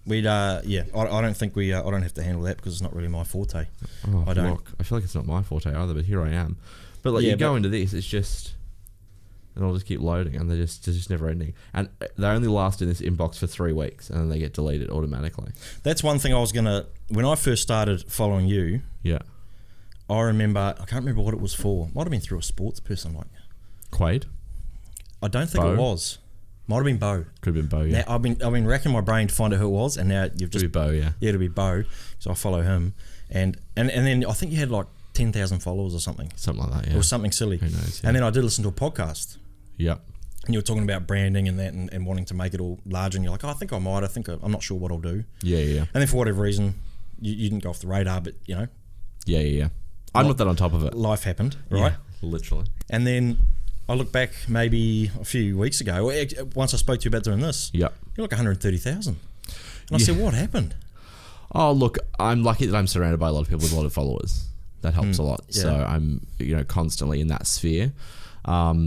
I don't think I don't have to handle that because it's not really my forte. Oh, I don't. Look, I feel like it's not my forte either, but here I am. But like you go into this, it's just, and I'll just keep loading, and they're just never ending. And they only last in this inbox for 3 weeks, and then they get deleted automatically. That's one thing I was gonna. When I first started following you, Yeah. I can't remember what it was for. Might have been through a sports person, like Quaid? I don't think it was. Might have been Bo. Could have been Bo, yeah. Now, I've been racking my brain to find out who it was, and now you've just Could be Bo, yeah. Yeah, it'll be Bo. So I follow him, and then I think you had like 10,000 followers or something. Something like that, yeah. It was something silly. Who knows, yeah. And then I did listen to a podcast. Yep. And you were talking about branding and that, and wanting to make it all larger, and you're like, oh, I think I might. I'm not sure what I'll do. Yeah. And then for whatever reason, you didn't go off the radar, but you know. Yeah. I'm not that on top of it. Life happened, right? Yeah, literally. And then I look back maybe a few weeks ago, once I spoke to you about doing this. Yep. You're like 130,000. And I said, what happened? Oh, look, I'm lucky that I'm surrounded by a lot of people with a lot of followers. That helps a lot. Yeah. So I'm, constantly in that sphere,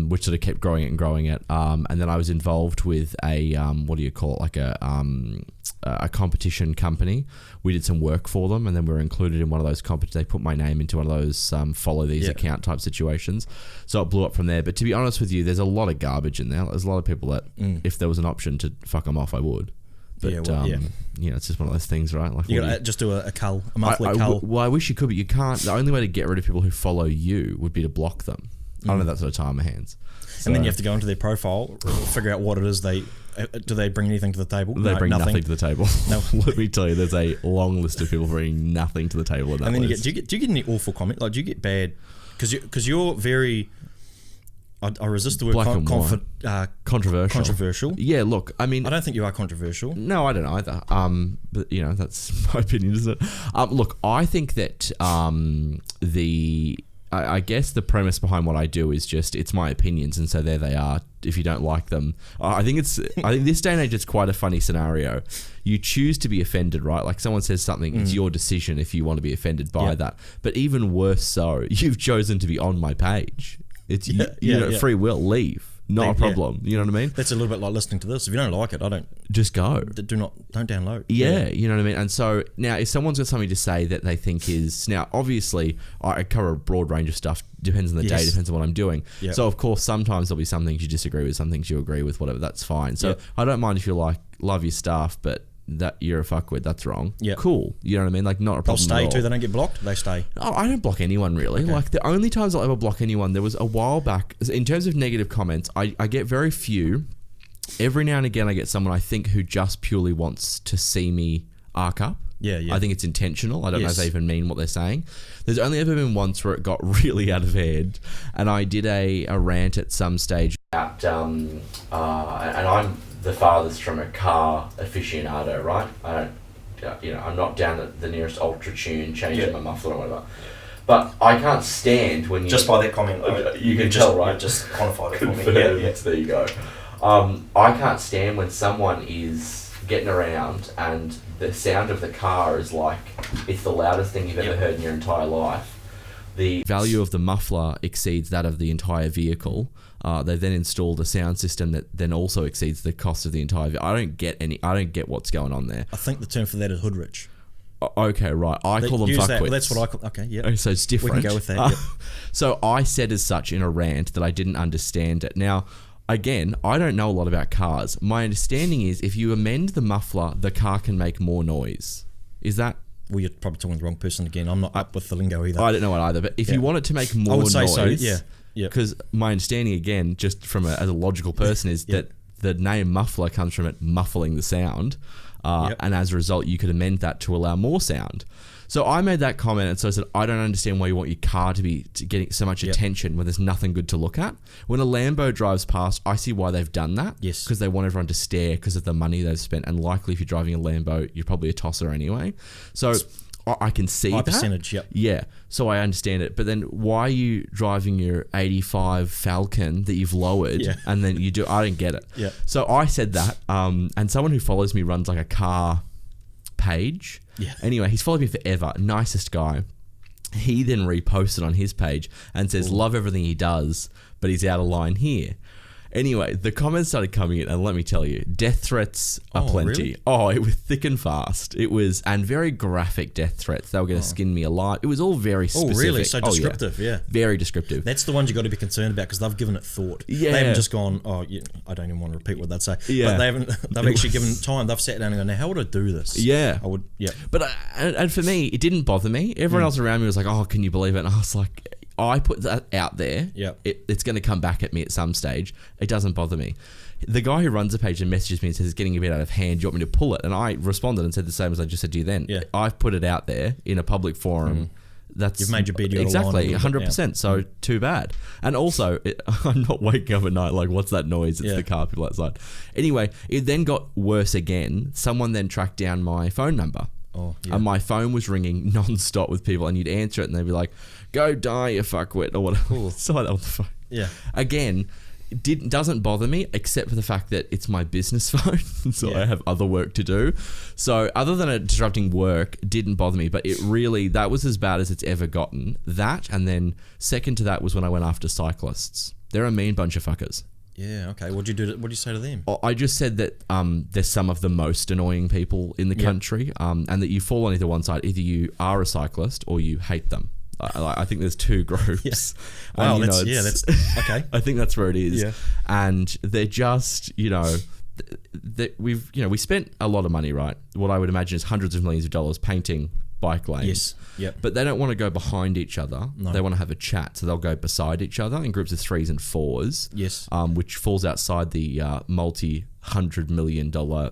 which sort of kept growing it and growing it. And then I was involved with a, like a competition company. We did some work for them, and then we were included in one of those competitions. They put my name into one of those follow these account type situations. So it blew up from there. But to be honest with you, there's a lot of garbage in there. There's a lot of people that, if there was an option to fuck them off, I would. But, it's just one of those things, right? Like You got to just do a monthly cull. Well, I wish you could, but you can't. The only way to get rid of people who follow you would be to block them. I don't have that sort of time on my hands. And then you have to go into their profile, figure out what it is do they bring anything to the table? They bring nothing to the table. No. Let me tell you, there's a long list of people bringing nothing to the table in that And then list. do you get any awful comment? Like, do you get bad? Because you're very. I resist the word controversial. Controversial. Yeah, look, I mean, I don't think you are controversial. No, I don't either. But that's my opinion, isn't it? Look, I think that I guess the premise behind what I do is just it's my opinions, and so there they are. If you don't like them, I think this day and age it's quite a funny scenario. You choose to be offended, right? Like someone says something, it's your decision if you want to be offended by that. But even worse, so you've chosen to be on my page. It's free will. Leave. Not a problem. You know what I mean? That's a little bit like listening to this. If you don't like it, just go. Don't download. Yeah, you know what I mean? And so now if someone's got something to say that they think is... Now, obviously, I cover a broad range of stuff. Depends on the day, depends on what I'm doing. Yep. So, of course, sometimes there'll be some things you disagree with, some things you agree with, whatever. That's fine. So, I don't mind if you love your staff, but that you're a fuckwit, that's wrong. Yeah. Cool. You know what I mean? Like, not a problem. They'll stay too, they don't get blocked, they stay. Oh, I don't block anyone really. Okay. Like the only times I'll ever block anyone, there was a while back, in terms of negative comments, I get very few. Every now and again I get someone I think who just purely wants to see me arc up. Yeah. I think it's intentional. I don't know if they even mean what they're saying. There's only ever been once where it got really out of hand, and I did a rant at some stage about, and I'm the farthest from a car aficionado, right? I don't, I'm not down at the nearest Ultra Tune changing my muffler or whatever. But I can't stand when you... Just by that comment, you can tell, right? You just quantified it for me. There you go. I can't stand when someone is getting around and the sound of the car is like, it's the loudest thing you've ever heard in your entire life. The value of the muffler exceeds that of the entire vehicle. They then installed a sound system that then also exceeds the cost of the entire vehicle. I don't get what's going on there. I think the term for that is hood rich. Okay, right. I call them fuckwits. Well, that's what I call... Okay, yeah. So it's different. We can go with that, So I said as such in a rant that I didn't understand it. Now, again, I don't know a lot about cars. My understanding is if you amend the muffler, the car can make more noise. Is that... Well, you're probably talking to the wrong person again. I'm not up with the lingo either. I don't know it either, but if you want it to make more noise... I would say so, yeah. Because my understanding, again, just from as a logical person, is that the name muffler comes from it muffling the sound, and as a result, you could amend that to allow more sound. So I made that comment, and so I said, I don't understand why you want your car to be getting so much attention when there's nothing good to look at. When a Lambo drives past, I see why they've done that. Yes. Because they want everyone to stare because of the money they've spent, and likely if you're driving a Lambo, you're probably a tosser anyway. So... I can see that. Percentage, Yeah, so I understand it. But then why are you driving your 85 Falcon that you've lowered and then you do... I don't get it. Yeah. So I said that, and someone who follows me runs like a car page. Yeah. Anyway, he's followed me forever. Nicest guy. He then reposted on his page and says, love everything he does, but he's out of line here. Anyway, the comments started coming in, and let me tell you, death threats are plenty. Really? Oh, it was thick and fast. It was, and very graphic death threats. They were going to skin me alive. It was all very specific. Oh, really? So descriptive, yeah. Very descriptive. That's the ones you got to be concerned about because they've given it thought. Yeah. They haven't just gone, I don't even want to repeat what they'd say. Yeah. But they've actually given time. They've sat down and gone, now how would I do this? Yeah. I would, yeah. But, and for me, it didn't bother me. Everyone else around me was like, oh, can you believe it? And I was like, I put that out there. Yeah. It's going to come back at me at some stage. It doesn't bother me. The guy who runs the page and messages me and says it's getting a bit out of hand. Do you want me to pull it? And I responded and said the same as I just said to you then. Yeah. I've put it out there in a public forum. That's You've made your bed. Exactly, 100%. So too bad. And also, I'm not waking up at night like, what's that noise? It's the car people outside. Anyway, it then got worse again. Someone then tracked down my phone number. Oh, yeah. And my phone was ringing non-stop with people, and you'd answer it and they'd be like, go die, you fuckwit, or whatever. So I on the phone. Yeah. Again, doesn't bother me except for the fact that it's my business phone, so I have other work to do. So other than it disrupting work, didn't bother me, but it really, that was as bad as it's ever gotten. That, and then second to that was when I went after cyclists. They're a mean bunch of fuckers. Yeah, okay. What'd you say to them? I just said that they're some of the most annoying people in the country, and that you fall on either one side. Either you are a cyclist or you hate them. I think there's two groups. Yeah. Wow, and, that's okay. I think that's where it is. Yeah. And they're just, we spent a lot of money, right? What I would imagine is hundreds of millions of dollars painting bike lanes. Yes. Yep. But they don't want to go behind each other. No. They want to have a chat. So they'll go beside each other in groups of 3s and 4s. Yes. Which falls outside the multi-$100 million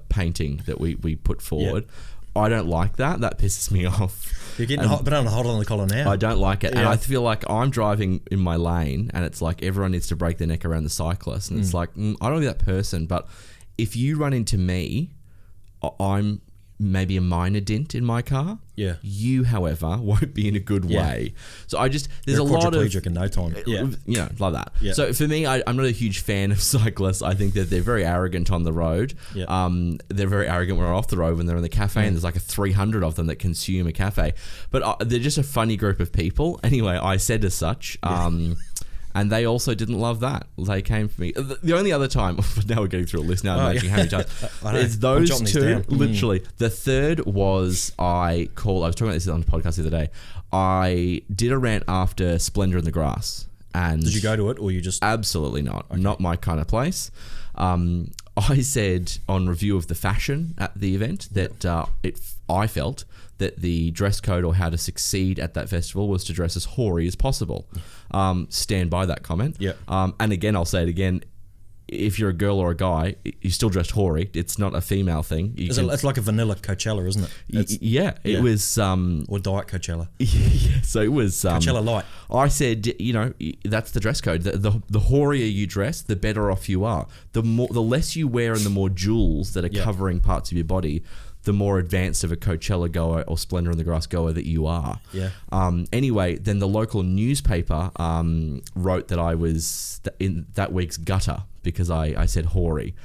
painting that we put forward. Yep. I don't like that. That pisses me off. You're getting hot on the collar now. I don't like it. Yeah. And I feel like I'm driving in my lane and it's like everyone needs to break their neck around the cyclist. And it's like, I don't want to be that person. But if you run into me, I'm maybe a minor dent in my car. Yeah. You, however, won't be in a good way. So there's You're a lot of in no time. Yeah. Like that. Yeah. So for me, I'm not a huge fan of cyclists. I think that they're very arrogant on the road. Yeah. They're very arrogant when they're off the road when they're in the cafe, and there's like 300 of them that consume a cafe. But they're just a funny group of people. Anyway, I said as such. And they also didn't love that. They came for me. The only other time, now we're getting through a list now, I'm imagining how many times. It's those two, literally. The third was I was talking about this on the podcast the other day. I did a rant after Splendor in the Grass. And did you go to it or you just... Absolutely not. Okay. Not my kind of place. I said on review of the fashion at the event that I felt that the dress code or how to succeed at that festival was to dress as hoary as possible. Stand by that comment. Yeah. And again, I'll say it again. If you're a girl or a guy, you still dressed hoary. It's not a female thing. It's like a vanilla Coachella, isn't it? It was... or Diet Coachella. Yeah, so it was... Coachella Light. I said, that's the dress code. The hoarier you dress, the better off you are. The less you wear and the more jewels that are covering parts of your body, the more advanced of a Coachella goer or Splendor in the Grass goer that you are. Yeah. Anyway, then the local newspaper wrote that I was in that week's gutter because I said hoary.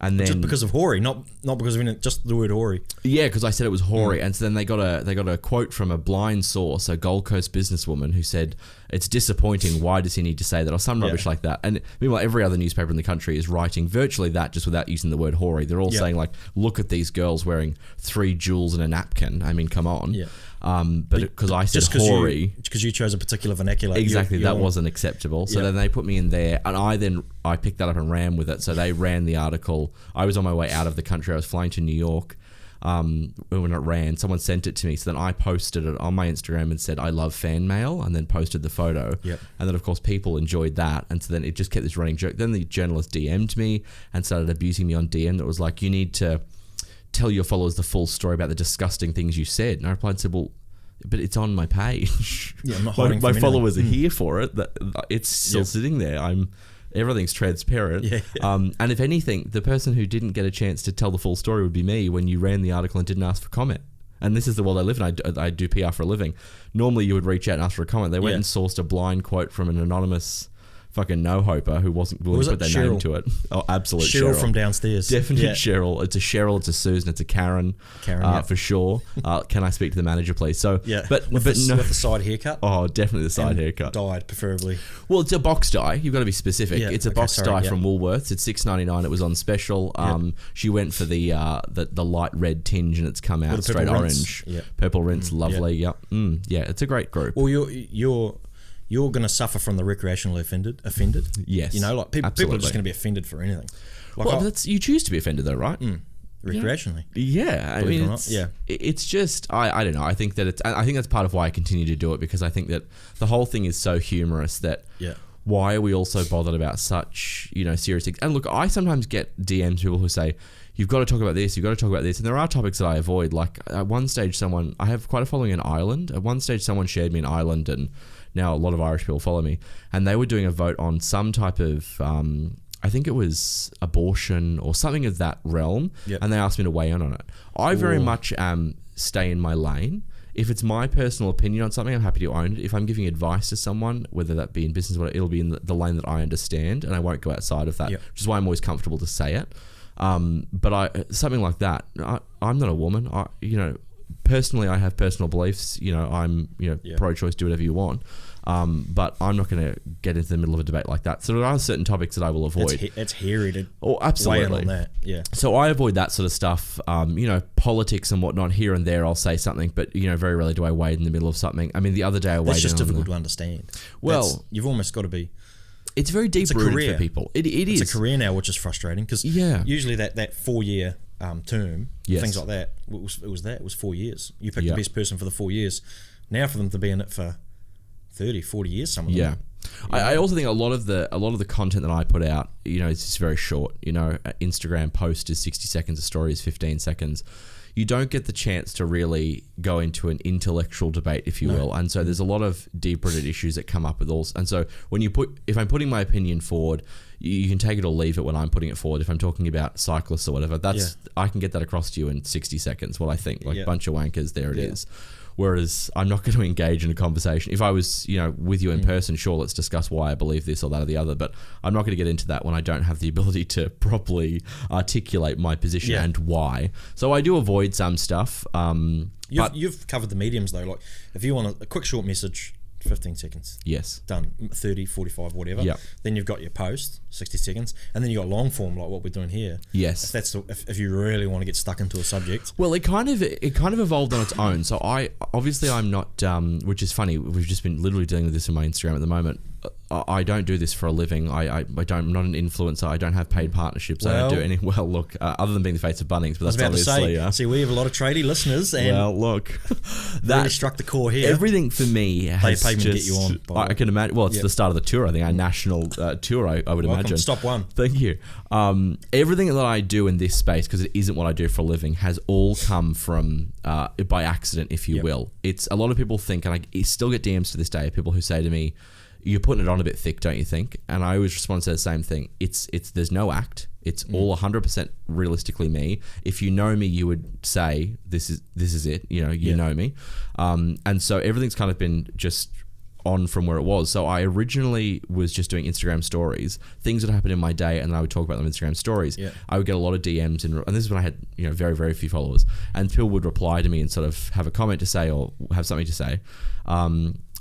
And then, just because of hoary, not because of just the word hoary. Yeah, because I said it was hoary, and so then they got a quote from a blind source, a Gold Coast businesswoman, who said it's disappointing. Why does he need to say that, or some rubbish like that? And meanwhile, every other newspaper in the country is writing virtually that, just without using the word hoary. They're all saying like, look at these girls wearing 3 jewels and a napkin. I mean, come on. Yeah. But because I said hoary, because you chose a particular vernacular, exactly, that wasn't acceptable. So then they put me in there, and I picked that up and ran with it. So they ran the article. I was on my way out of the country. I was flying to New York. When it ran, someone sent it to me. So then I posted it on my Instagram and said, I love fan mail, and then posted the photo. Yep. And then, of course, people enjoyed that. And so then it just kept this running joke. Then the journalist DM'd me and started abusing me on DM. That was like, you need to tell your followers the full story about the disgusting things you said. And I replied and said, well, but it's on my page. Yeah, I'm not hiding my followers anything. are here for it. It's still sitting there. Everything's transparent. Yeah. And if anything, the person who didn't get a chance to tell the full story would be me when you ran the article and didn't ask for comment. And this is the world I live in. I do PR for a living. Normally you would reach out and ask for a comment. They went and sourced a blind quote from an anonymous fucking no-hoper who wasn't willing to put their name to it. Oh, absolute Cheryl from downstairs. Definitely Cheryl. It's a Cheryl, it's a Susan, it's a Karen for sure. Can I speak to the manager, please? So, but with the side haircut. Oh, definitely the side haircut. Dyed, preferably. Well, it's a box dye. You've got to be specific. Yeah, it's a box dye from Woolworths. It's $6.99. It was on special. She went for the light red tinge, and it's come out straight orange. Purple rinse, lovely. Yep. Yeah, it's a great group. Well, you're going to suffer from the recreationally offended. Yes, you know, like people are just going to be offended for anything. Like well, you choose to be offended, though, right? Recreationally. Yeah, I mean, it's just I don't know. I think that I think that's part of why I continue to do it, because I think that the whole thing is so humorous that. Why are we all so bothered about such, serious things? And look, I sometimes get DMs people who say, you've got to talk about this, you've got to talk about this. And there are topics that I avoid. Like at one stage, I have quite a following in Ireland. At one stage, someone shared me in Ireland, and now a lot of Irish people follow me. And they were doing a vote on some type of, I think it was abortion or something of that realm. And they asked me to weigh in on it. I very much stay in my lane. If it's my personal opinion on something, I'm happy to own it. If I'm giving advice to someone, whether that be in business or whatever, it'll be in the lane that I understand, and I won't go outside of that, which is why I'm always comfortable to say it. But something like that, I'm not a woman. Personally, I have personal beliefs. I'm pro-choice, do whatever you want. But I'm not going to get into the middle of a debate like that. So there are certain topics that I will avoid. It's hairy to absolutely. weigh in on that. Yeah. So I avoid that sort of stuff. Politics and whatnot. Here and there, I'll say something, but very rarely do I wade in the middle of something. I mean, the other day I waded. That's just difficult to understand. Well, you've almost got to be. It's very deep rooted for people. It is. It's a career now, which is frustrating because usually that 4-year term, things like that, it was 4 years. You picked the best person for the 4 years. Now for them to be in it for 30, 40 years, some of them. I also think a lot of the content that I put out, it's just very short. Instagram post is 60 seconds, a story is 15 seconds. You don't get the chance to really go into an intellectual debate, if you will. And so there's a lot of deep-rooted issues that come up with all. And so if I'm putting my opinion forward, you can take it or leave it when I'm putting it forward. If I'm talking about cyclists or whatever, I can get that across to you in 60 seconds, what I think. Like, bunch of wankers, there it is. Whereas I'm not going to engage in a conversation. If I was, with you in person, sure, let's discuss why I believe this or that or the other. But I'm not going to get into that when I don't have the ability to properly articulate my position and why. So I do avoid some stuff. You've covered the mediums though. Like if you want a quick short message, 15 seconds. Yes. Done. 30, 45, whatever. Yep. Then you've got your post, 60 seconds. And then you've got long form like what we're doing here. Yes. If you really want to get stuck into a subject. Well, it kind of evolved on its own. So I'm not, which is funny. We've just been literally dealing with this on my Instagram at the moment. I don't do this for a living. I'm not an influencer. I don't have paid partnerships. I don't do any. Well, look, other than being the face of Bunnings, but that's obviously. See, we have a lot of tradie listeners, and that really struck the core here. Everything for me has they pay me to get you on. I can imagine. Well, it's the start of the tour. I think our national tour. I would imagine. Stop one. Thank you. Everything that I do in this space, because it isn't what I do for a living, has all come from by accident, if you will. It's a lot of people think, and I still get DMs to this day, people who say to me, "You're putting it on a bit thick, don't you think?" And I always respond to the same thing. It's there's no act. It's all 100% realistically me. If you know me, you would say this is it. You know me. And so everything's kind of been just on from where it was. So I originally was just doing Instagram stories, things that happened in my day, and then I would talk about them in Instagram stories. I would get a lot of DMs, and this is when I had very, very few followers, and people would reply to me and sort of have a comment to say or have something to say.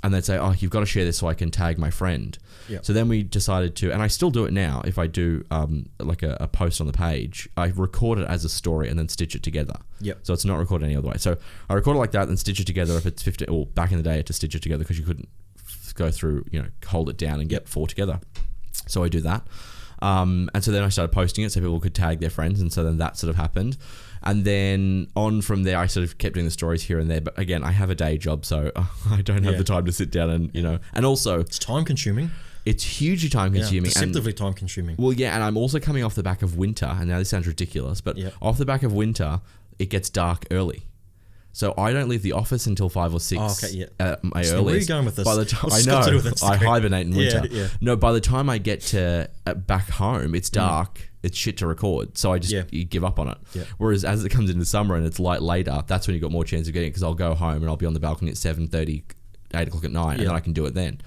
And they'd say, "Oh, you've got to share this so I can tag my friend." So then we decided to, and I still do it now. If I do like a post on the page, I record it as a story and then stitch it together. So it's not recorded any other way. So I record it like that, then stitch it together. If it's 15, or back in the day, I had to stitch it together because you couldn't go through, hold it down and get 4 together. So I do that. And so then I started posting it so people could tag their friends, and so then that sort of happened. And then on from there, I sort of kept doing the stories here and there. But again, I have a day job, so I don't have the time to sit down and, and also... It's time consuming. It's hugely time consuming. Deceptively time consuming. Well, yeah, and I'm also coming off the back of winter, and now this sounds ridiculous, but off the back of winter, it gets dark early. So I don't leave the office until 5 or 6. Oh, okay, my so earliest. where are you going with this? By the time I know, I hibernate in winter. No, by the time I get to back home, it's dark. It's shit to record, so I just you give up on it. Whereas as it comes into summer and it's light later, that's when you got more chance of getting it, because I'll go home and I'll be on the balcony at 7:30, 8 o'clock at night, and then I can do it then.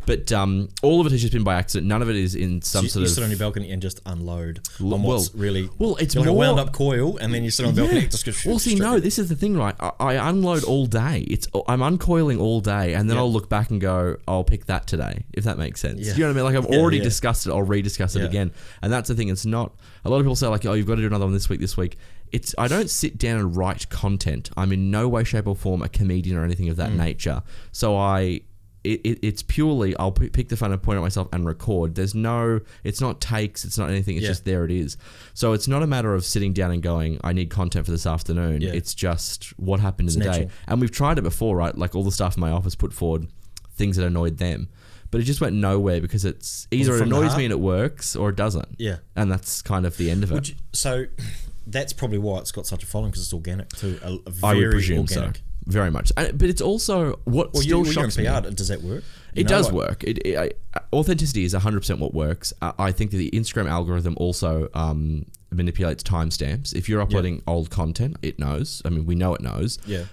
But all of it has just been by accident. None of it is in some sort of... You sit on your balcony and just unload on what's really... Well, it's like more... a wound up coil, and then you sit on the balcony and just... Well, see, no, this is the thing, right? I unload all day. I'm uncoiling all day, and then I'll look back and go, I'll pick that today, if that makes sense. Yeah. You know what I mean? Like, I've already discussed it. I'll rediscuss it again. And that's the thing. It's not... A lot of people say, like, oh, you've got to do another one this week. I don't sit down and write content. I'm in no way, shape, or form a comedian or anything of that nature. So it's purely, I'll pick the phone and point at myself and record. It's not takes, it's not anything, it's just there it is. So it's not a matter of sitting down and going, I need content for this afternoon. Yeah. It's just what happened in the day. And we've tried it before, right? Like all the staff in my office put forward things that annoyed them. But it just went nowhere because it's either it annoys me and it works or it doesn't. Yeah. And that's kind of the end of it. So that's probably why it's got such a following, because it's organic too. I would presume organic. So. Very much. But it's also what still shocks me. Does that work? It does work. Authenticity is 100% what works. I think that the Instagram algorithm also manipulates timestamps. If you're uploading old content, it knows. I mean, we know it knows. Yeah.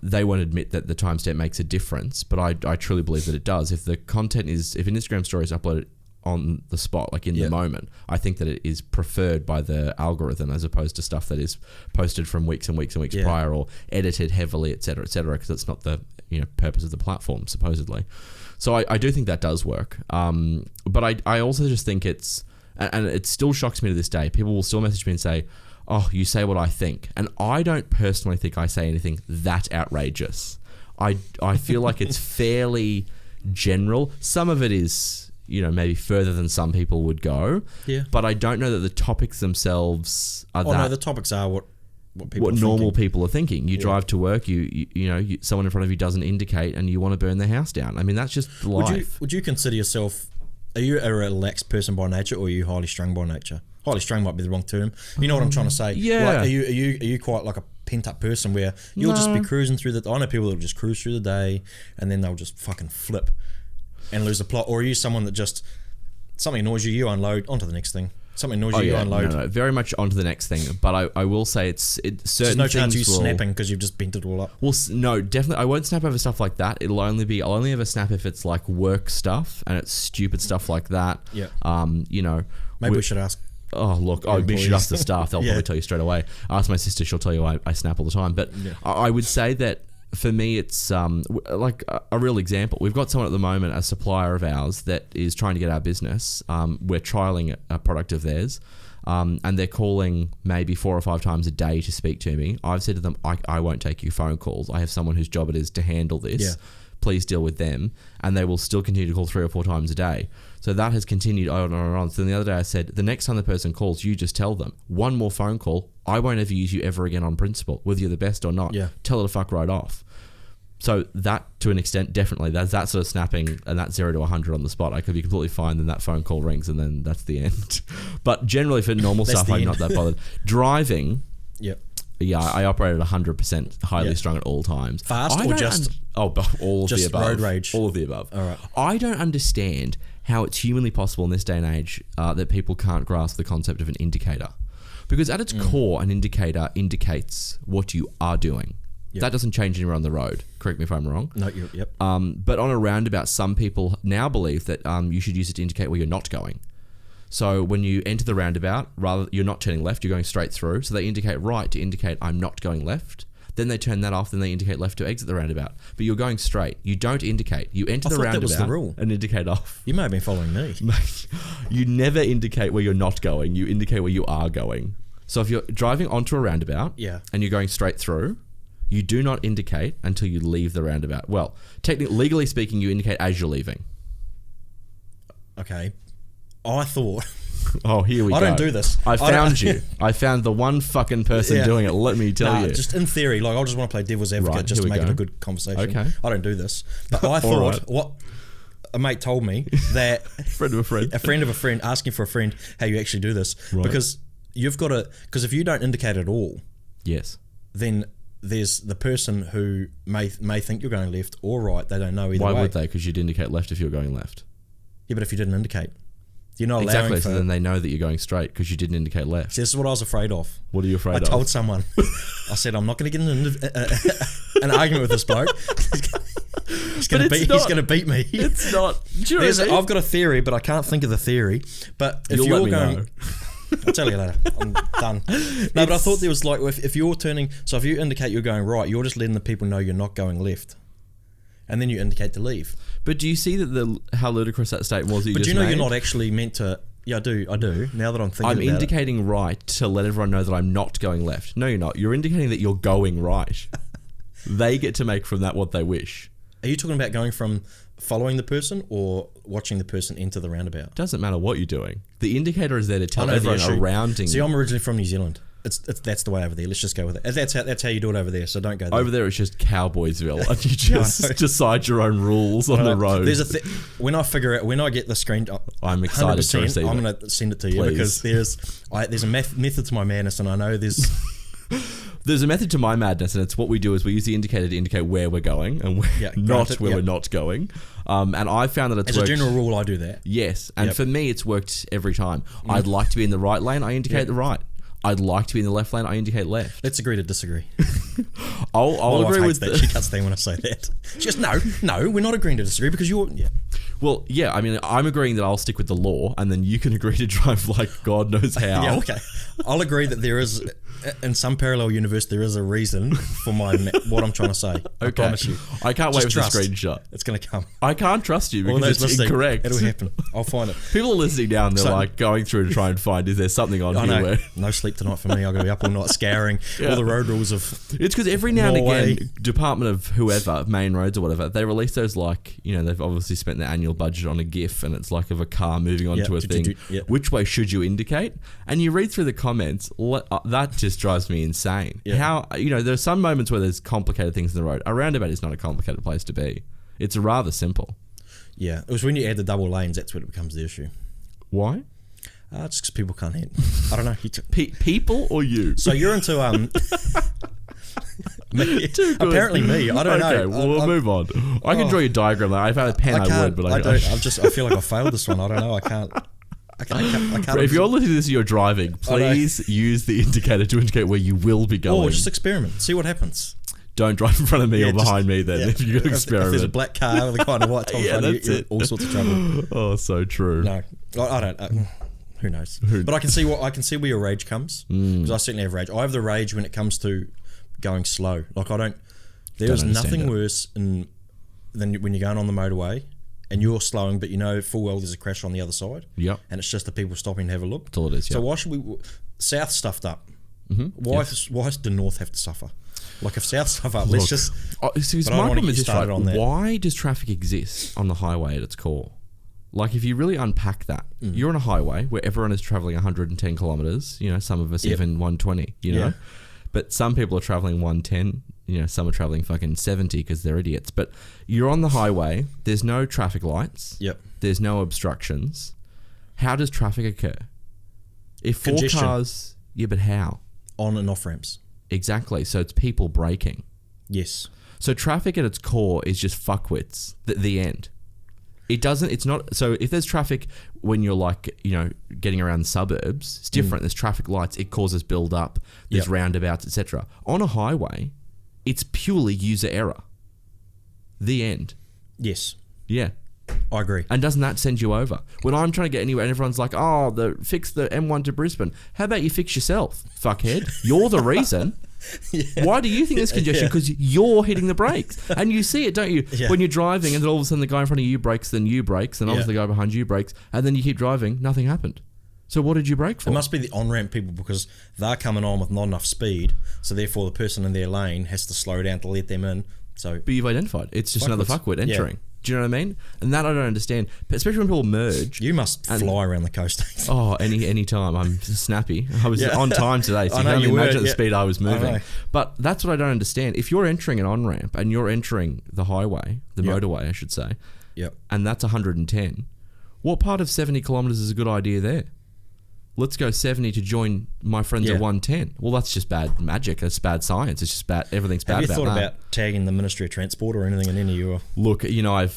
They won't admit that the timestamp makes a difference, but I truly believe that it does. If the content if an Instagram story is uploaded on the spot, like in the moment, I think that it is preferred by the algorithm as opposed to stuff that is posted from weeks and weeks and weeks prior or edited heavily, et cetera, because it's not the purpose of the platform, supposedly. So I do think that does work. But I also just think and it still shocks me to this day. People will still message me and say, oh, you say what I think. And I don't personally think I say anything that outrageous. I feel like it's fairly general. Some of it is... maybe further than some people would go. Yeah. But I don't know that the topics themselves are that... Oh, no, the topics are what normal people are thinking. You drive to work, you someone in front of you doesn't indicate and you want to burn their house down. I mean, that's just life. Would you consider yourself... Are you a relaxed person by nature, or are you highly strung by nature? Highly strung might be the wrong term. You know what I'm trying to say? Yeah. Like, are you quite like a pent-up person where you'll just be cruising through I know people that will just cruise through the day and then they'll just fucking flip and lose the plot? Or are you someone that just, something annoys you, you unload, onto the next thing. Something annoys you, you unload. No, very much onto the next thing. But I will say certain There's no chance you snapping because you've just bent it all up. Well, no, definitely. I won't snap over stuff like that. I'll only ever snap if it's like work stuff and it's stupid stuff like that. Yeah. Maybe we should ask. Oh, look, we should ask the staff. They'll probably tell you straight away. Ask my sister, she'll tell you I snap all the time. But I would say that for me, it's like a real example. We've got someone at the moment, a supplier of ours, that is trying to get our business. We're trialing a product of theirs, and they're calling maybe 4 or 5 times a day to speak to me. I've said to them, I won't take your phone calls. I have someone whose job it is to handle this. Yeah. Please deal with them. And they will still continue to call 3 or 4 times a day. So that has continued on and on. So the other day I said, the next time the person calls, you just tell them, 1 more phone call, I won't ever use you ever again on principle, whether you're the best or not. Yeah. Tell her to fuck right off. So that, to an extent, definitely, that's that sort of snapping, and that's 0 to 100 on the spot. I could be completely fine, then that phone call rings, and then that's the end. But generally for normal stuff, I'm not that bothered. Driving... Yep. Yeah, I operate at 100% highly strung at all times. Fast or just... all of the above. Road rage? All of the above. All right. I don't understand how it's humanly possible in this day and age that people can't grasp the concept of an indicator. Because at its core, an indicator indicates what you are doing. Yep. That doesn't change anywhere on the road. Correct me if I'm wrong. No, yep. But on a roundabout, some people now believe that you should use it to indicate where you're not going. So when you enter the roundabout, you're not turning left, you're going straight through. So they indicate right to indicate I'm not going left. Then they turn that off, then they indicate left to exit the roundabout. But you're going straight. You don't indicate. You enter the roundabout, that was the rule, and indicate off. You may have been following me. You never indicate where you're not going. You indicate where you are going. So if you're driving onto a roundabout and you're going straight through, you do not indicate until you leave the roundabout. Well, legally speaking, you indicate as you're leaving. Okay. I thought... Oh, here we go. I don't do this. I found you. I found the one fucking person doing it. Let me tell you. Just in theory, like I just want to play devil's advocate just to make it a good conversation. Okay. I don't do this. But I thought what a mate told me that... A friend of a friend asking for a friend how you actually do this. Right. Because you've got to... Because if you don't indicate at all... Yes. Then... There's the person who may think you're going left or right. They don't know either way. Why would they? Because you'd indicate left if you were going left. Yeah, but if you didn't indicate, you're not allowing exactly. So then they know that you're going straight because you didn't indicate left. See, this is what I was afraid of. What are you afraid of? I told someone. I said I'm not going to get in an argument with this bloke. He's going to beat me. It's not. Do you know what I mean? I've got a theory, but I can't think of the theory. But if You'll let me know. I'll tell you later. I'm done. No, but I thought there was like, if you're turning, so if you indicate you're going right, you're just letting the people know you're not going left. And then you indicate to leave. But do you see that how ludicrous that statement was? But do you know you're not actually meant to? Yeah, I do. Now that I'm thinking, I'm indicating right to let everyone know that I'm not going left. No, you're not. You're indicating that you're going right. They get to make from that what they wish. Are you talking about going from following the person or watching the person into the roundabout? Doesn't matter what you're doing. The indicator is there to tell everyone around you. See, I'm originally from New Zealand. That's the way over there. Let's just go with it. That's how you do it over there. So don't go there. Over there, it's just Cowboysville, and you just decide your own rules on the road. There's when I get the screen, I'm excited to receive I'm going to send it to you because there's a method to my madness, and I know there's. There's a method to my madness, and it's what we do is we use the indicator to indicate where we're going and where we're not going. And I found that it's worked. As a general rule, I do that. Yes, and for me, it's worked every time. I'd like to be in the right lane, I indicate the right. I'd like to be in the left lane, I indicate left. Let's agree to disagree. I'll agree with that. She can't stand when I say that. She goes, no, we're not agreeing to disagree because you're... Yeah. Well, yeah, I mean, I'm agreeing that I'll stick with the law and then you can agree to drive like God knows how. Yeah, okay. I'll agree that there is, in some parallel universe, there is a reason for what I'm trying to say. I promise you. I can't wait for the screenshot. It's going to come. I can't trust you because it's incorrect. It'll happen. I'll find it. People are listening now and they're like going through to try and find, is there something on here where... No sleep tonight for me. I've got to be up all night scouring all the road rules of... It's because every now and again, Department of whoever, Main Roads or whatever, they release those like, they've obviously spent their annual budget on a GIF and it's like of a car moving onto a thing. Which way should you indicate? And you read through the comments, that just drives me insane. Yeah. How, there's some moments where there's complicated things in the road. A roundabout is not a complicated place to be. It's rather simple. Yeah, it was when you add the double lanes, that's when it becomes the issue. Why? Just because people can't hit. I don't know. People or you? So you're into me. Apparently me. I don't know. Okay, well, we'll move on. I can draw you a diagram. If I had a pen, I would, but I don't. I feel like I failed this one. I don't know. I can't. If you're listening to this and you're driving, please use the indicator to indicate where you will be going. Or just experiment. See what happens. Don't drive in front of me or behind me then if you're going to experiment. If there's a black car with a kind of white top in front of you, all sorts of trouble. Oh, so true. No, I don't. Who knows? But I can see where your rage comes because I certainly have rage. I have the rage when it comes to going slow. Like I don't. There is nothing worse than when you're going on the motorway and you're slowing, but you know full well there's a crash on the other side. Yep. And it's just the people stopping to have a look. That's all it is. So why should we? South stuffed up. Mm-hmm. Why does the North have to suffer? Like if South stuff up, let's just. My problem is just why does traffic exist on the highway at its core? Like if you really unpack that, you're on a highway where everyone is traveling 110 kilometers. Some of us even 120. But some people are traveling 110. Some are traveling fucking 70 because they're idiots. But you're on the highway. There's no traffic lights. Yep. There's no obstructions. How does traffic occur? If four cars, but how? On and off ramps. Exactly. So it's people braking. Yes. So traffic at its core is just fuckwits. The end. It's not. So if there's traffic when you're like, getting around the suburbs, it's different. There's traffic lights. It causes build up. There's roundabouts, etc. On a highway, it's purely user error. The end. Yes. Yeah. I agree. And doesn't that send you over? When I'm trying to get anywhere and everyone's like, fix the M1 to Brisbane. How about you fix yourself, fuckhead? You're the reason. Why do you think there's congestion? Because you're hitting the brakes. And you see it, don't you? When you're driving and then all of a sudden the guy in front of you brakes, then you brakes, and obviously the guy behind you brakes, and then you keep driving, nothing happened. So what did you brake for? It must be the on-ramp people because they're coming on with not enough speed, so therefore the person in their lane has to slow down to let them in. But you've identified. It's just another fuckwit entering. Do you know what I mean? And that I don't understand. But especially when people merge. You must fly around the coast. Any time. I'm snappy. I was on time today, so you can only imagine the speed I was moving. But that's what I don't understand. If you're entering an on-ramp and you're entering the highway, the motorway, I should say, and that's 110, what part of 70 kilometres is a good idea there? Let's go 70 to join my friends at 110. Well, that's just bad magic. That's bad science. It's just bad. Everything's bad about that. tagging the Ministry of Transport or anything in any of your... Look, you know, I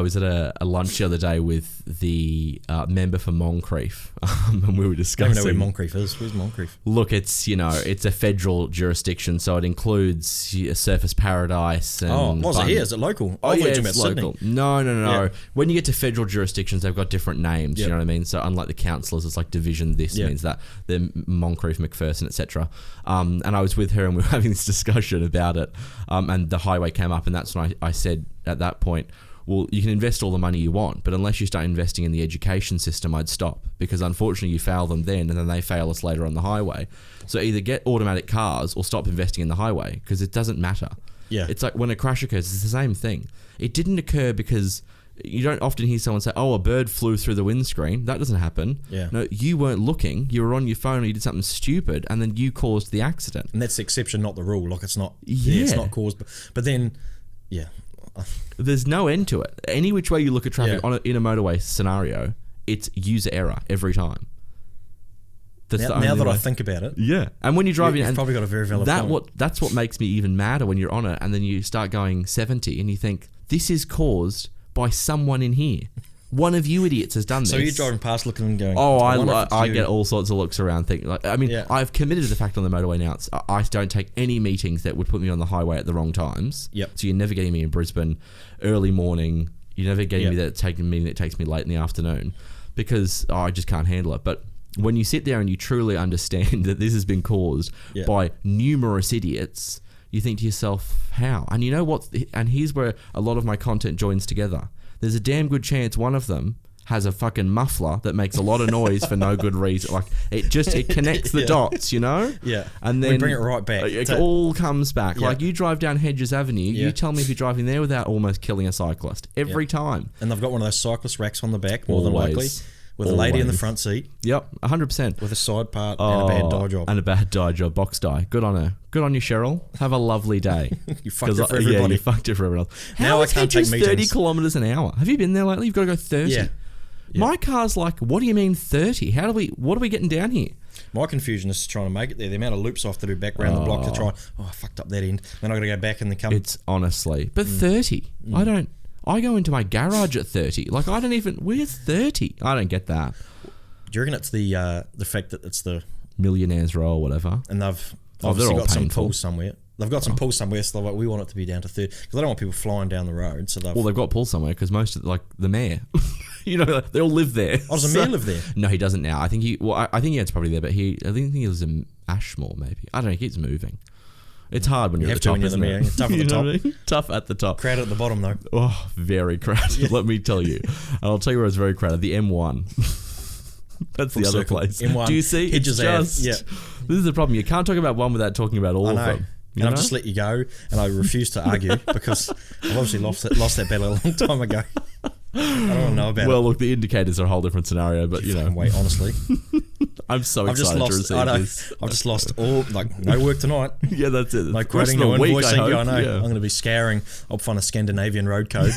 was at a lunch the other day with the member for Moncrief, and we were discussing... I don't know where Moncrief is. Where's Moncrief? Look, it's a federal jurisdiction, so it includes Surfers Paradise and... was it here? Is it local? Oh, yeah, it's local. Sydney. No. Yeah. When you get to federal jurisdictions, they've got different names, you know what I mean? So unlike the councillors, it's like division this means that. They're Moncrief, McPherson, etc. And I was with her and we were having this discussion about it, and the highway came up, and that's when I said at that point, well, you can invest all the money you want, but unless you start investing in the education system, I'd stop, because unfortunately you fail them then, and then they fail us later on the highway. So either get automatic cars or stop investing in the highway, because it doesn't matter. Yeah. It's like when a crash occurs, it's the same thing. It didn't occur because you don't often hear someone say, oh, a bird flew through the windscreen. That doesn't happen. Yeah. No, you weren't looking. You were on your phone or you did something stupid, and then you caused the accident. And that's the exception, not the rule. Like, it's not... Yeah. It's not caused... But then... Yeah. There's no end to it. Any which way you look at traffic in a motorway scenario, it's user error every time. Now that I think about it. Yeah. And when you're driving... You've probably got a very valid point. That's what makes me even madder when you're on it, and then you start going 70 and you think, this is caused by someone in here. One of you idiots has done this. So you're driving past looking and going... Oh, I get all sorts of looks around thinking... Like, I mean, I've committed to the fact on the motorway now, I don't take any meetings that would put me on the highway at the wrong times. Yep. So you're never getting me in Brisbane early morning. You're never getting me that meeting that takes me late in the afternoon, because I just can't handle it. But when you sit there and you truly understand that this has been caused by numerous idiots, you think to yourself, how? And you know what? And here's where a lot of my content joins together. There's a damn good chance one of them has a fucking muffler that makes a lot of noise for no good reason. Like, it connects the dots, you know? Yeah. And then we bring it right back. It all comes back. Yeah. Like, you drive down Hedges Avenue, you tell me if you're driving there without almost killing a cyclist. Every time. And they've got one of those cyclist racks on the back, more than likely. With a lady in the front seat. Yep, 100%. With a side part and a bad dye job. And a bad dye job, box dye. Good on her. Good on you, Cheryl. Have a lovely day. You fucked it for everybody. Yeah, you fucked it for everyone else. Now I can't take meetings. 30 kilometres an hour? Have you been there lately? You've got to go 30. Yeah. My car's like, what do you mean 30? What are we getting down here? My confusion is trying to make it there. The amount of loops I have to do back around the block to try. Oh, I fucked up that end. Then I've got to go back and then come. It's honestly. But 30. I go into my garage at 30. Like, I don't even... Where's 30? I don't get that. Do you reckon it's the fact that it's the... Millionaire's Row or whatever. And they've obviously got some pulls somewhere. They've got some pulls somewhere, so they're like, we want it to be down to 30. Because they don't want people flying down the road, so they've got pulls somewhere, because most of... Like, the mayor... You know, they all live there. Oh, does the mayor live there? No, he doesn't now. I think he is probably there, but I think he lives in Ashmore, maybe. I don't know, he keeps moving. It's hard when you're at the top, isn't it? It's tough at the top. I mean? Tough at the top. Crowded at the bottom, though. Oh, very crowded, let me tell you. And I'll tell you where it's very crowded. The M1. That's the other place. M1. Do you see? It's just... Yeah. This is the problem. You can't talk about one without talking about all of them. And I've just let you go, and I refuse to argue, because I've obviously lost that battle a long time ago. I don't know about it. Well, look, the indicators are a whole different scenario, but you know. Wait, honestly. I'm so excited to receive this. I've just lost all, like, no work tonight. Yeah, that's it. No quoting, no invoicing. I know. Yeah. I'm going to be scouring. I'll find a Scandinavian road code.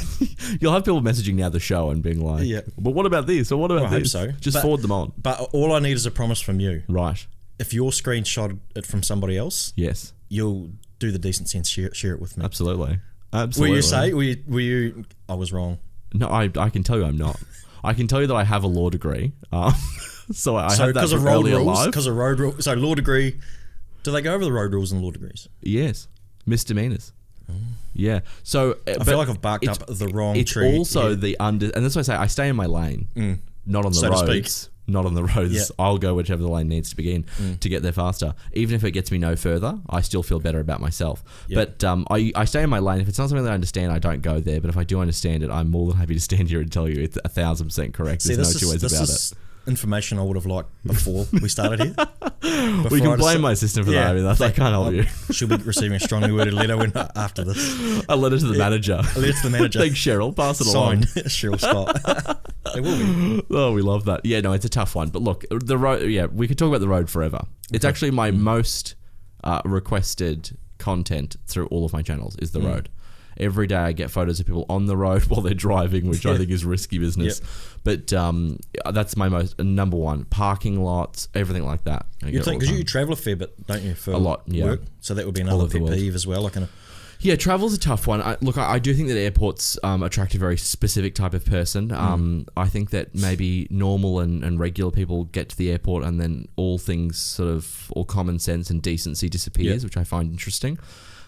You'll have people messaging now the show and being like, but what about this? Or what about this? I hope so. Just forward them on. But all I need is a promise from you. Right. If you're screenshot it from somebody else, yes, you'll do the decent sense, share it with me. Absolutely. Will you say, were you I was wrong? No, I can tell you I'm not. I can tell you that I have a law degree. So I had that from earlier life. Because of road rules. So law degree, do they go over the road rules and law degrees? Yes. Misdemeanors. Yeah. So I feel like I've barked up the wrong tree. It's also the and that's why I say I stay in my lane, not on the roads. Not on the roads. Yeah. I'll go whichever the lane needs to begin to get there faster. Even if it gets me no further, I still feel better about myself. Yep. But I stay in my lane. If it's not something that I understand, I don't go there. But if I do understand it, I'm more than happy to stand here and tell you it's 1,000% correct. There's no two ways about it. Information I would have liked before we started here. We can blame my sister for that. I mean, I can't help you. She'll be receiving a strongly worded letter after this. A letter to the manager. A letter to the manager. Thanks, Cheryl. Pass it along. Signed, Cheryl Scott. They will be. Oh, we love that. Yeah, no, it's a tough one. But look, the road. Yeah, we could talk about the road forever. It's actually my most requested content through all of my channels is the road. Every day I get photos of people on the road while they're driving, which I think is risky business. But that's my most number one. Parking lots, everything like that. You think, because you travel a fair bit, don't you, for a lot, work? So that would be another pet peeve as well. Yeah, travel's a tough one. I do think that airports attract a very specific type of person. I think that maybe normal and regular people get to the airport and then all things sort of, all common sense and decency disappears, which I find interesting.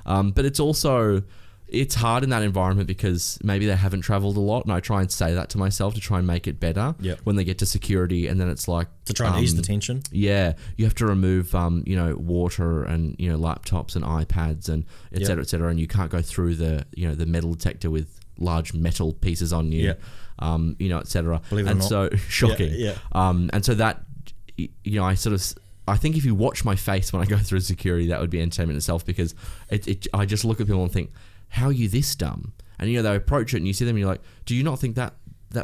But it's also... It's hard in that environment because maybe they haven't traveled a lot, and I try and say that to myself to try and make it better when they get to security, and then it's like... To try and ease the tension? Yeah. You have to remove, water and, laptops and iPads and et cetera, and you can't go through the, the metal detector with large metal pieces on you, et cetera. Believe it and or not. so, shocking. Yeah. And so that, I think if you watch my face when I go through security, that would be entertainment itself, because I just look at people and think, how are you this dumb? And they approach it and you see them and you're like, do you not think that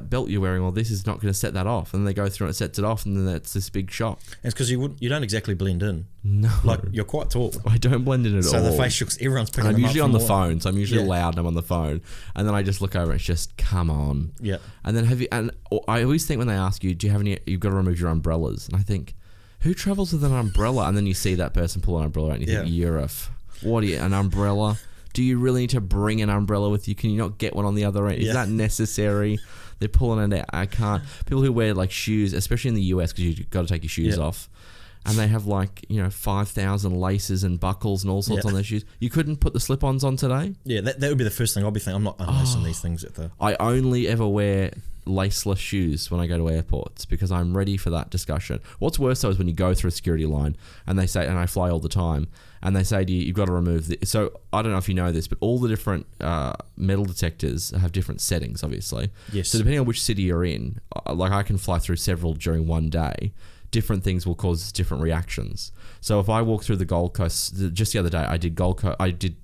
belt you're wearing or this is not going to set that off? And then they go through and it sets it off, and then that's this big shock. And it's because you don't exactly blend in. No. Like, you're quite tall. I don't blend in at all. So the face shooks, everyone's picking them up. I'm usually on the phone, so I'm usually loud and I'm on the phone. And then I just look over and it's just, come on. Yeah. And then I always think when they ask you, you've got to remove your umbrellas. And I think, who travels with an umbrella? And then you see that person pull an umbrella out and you think, what are you, an umbrella? Do you really need to bring an umbrella with you? Can you not get one on the other end? Is that necessary? They're pulling it out. I can't. People who wear like shoes, especially in the US, because you've got to take your shoes off, and they have 5,000 laces and buckles and all sorts on their shoes. You couldn't put the slip-ons on today? Yeah, that would be the first thing I'll be thinking. I'm not unlacing these things at the... I only ever wear laceless shoes when I go to airports because I'm ready for that discussion. What's worse though is when you go through a security line and they say, and I fly all the time, and they say to you, you've got to remove the... So I don't know if you know this, but all the different metal detectors have different settings, obviously. Yes. So depending on which city you're in, like I can fly through several during one day, different things will cause different reactions. So if I walk through the Gold Coast, just the other day, I did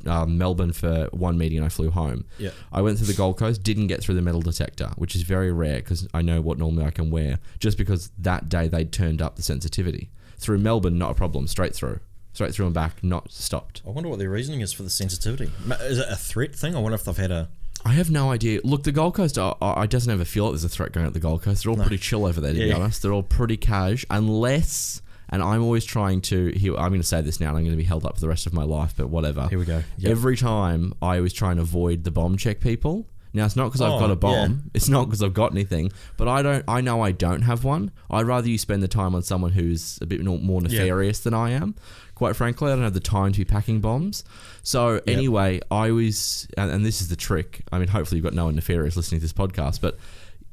Melbourne for one meeting and I flew home. Yeah. I went through the Gold Coast, didn't get through the metal detector, which is very rare because I know what normally I can wear, just because that day they'd turned up the sensitivity. Through Melbourne, not a problem, straight through and back, not stopped. I wonder what their reasoning is for the sensitivity. Is it a threat thing? I wonder if they've had a... I have no idea. Look, the Gold Coast, I doesn't ever feel like there's a threat going at the Gold Coast. They're all pretty chill over there, to be honest. They're all pretty cash, unless... And I'm always trying to... I'm going to say this now, and I'm going to be held up for the rest of my life, but whatever. Here we go. Yep. Every time, I always try and avoid the bomb check people. Now, it's not because I've got a bomb. Yeah. It's not because I've got anything. But I know I don't have one. I'd rather you spend the time on someone who's a bit more nefarious than I am. Quite frankly, I don't have the time to be packing bombs. So anyway, I always... And this is the trick. I mean, hopefully you've got no one nefarious listening to this podcast, but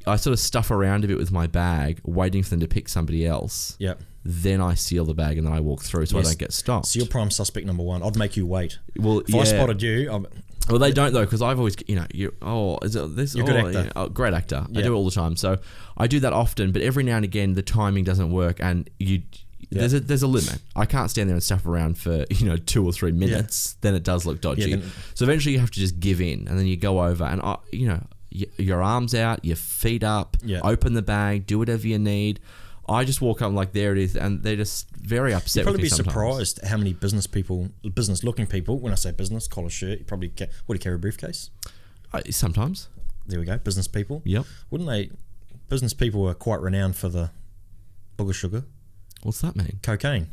I sort of stuff around a bit with my bag, waiting for them to pick somebody else. Yep. Then I seal the bag and then I walk through so I don't get stopped. So you're prime suspect number one. I'd make you wait. Well, if I spotted you... Well, they don't though, because I've always, is it this? You're a good actor. Great actor. I do it all the time. So I do that often, but every now and again the timing doesn't work, and there's a limit. I can't stand there and stuff around for 2 or 3 minutes. Then it does look dodgy. So eventually you have to just give in, and then you go over, and your arms out, your feet up, open the bag, do whatever you need. I just walk up and like, there it is, and they're just very upset with me sometimes. You'd probably be surprised how many business-looking people, when I say business, collar shirt, you probably do you carry a briefcase? Sometimes. There we go, business people. Yep. Wouldn't they? Business people are quite renowned for the booger sugar. What's that mean? Cocaine.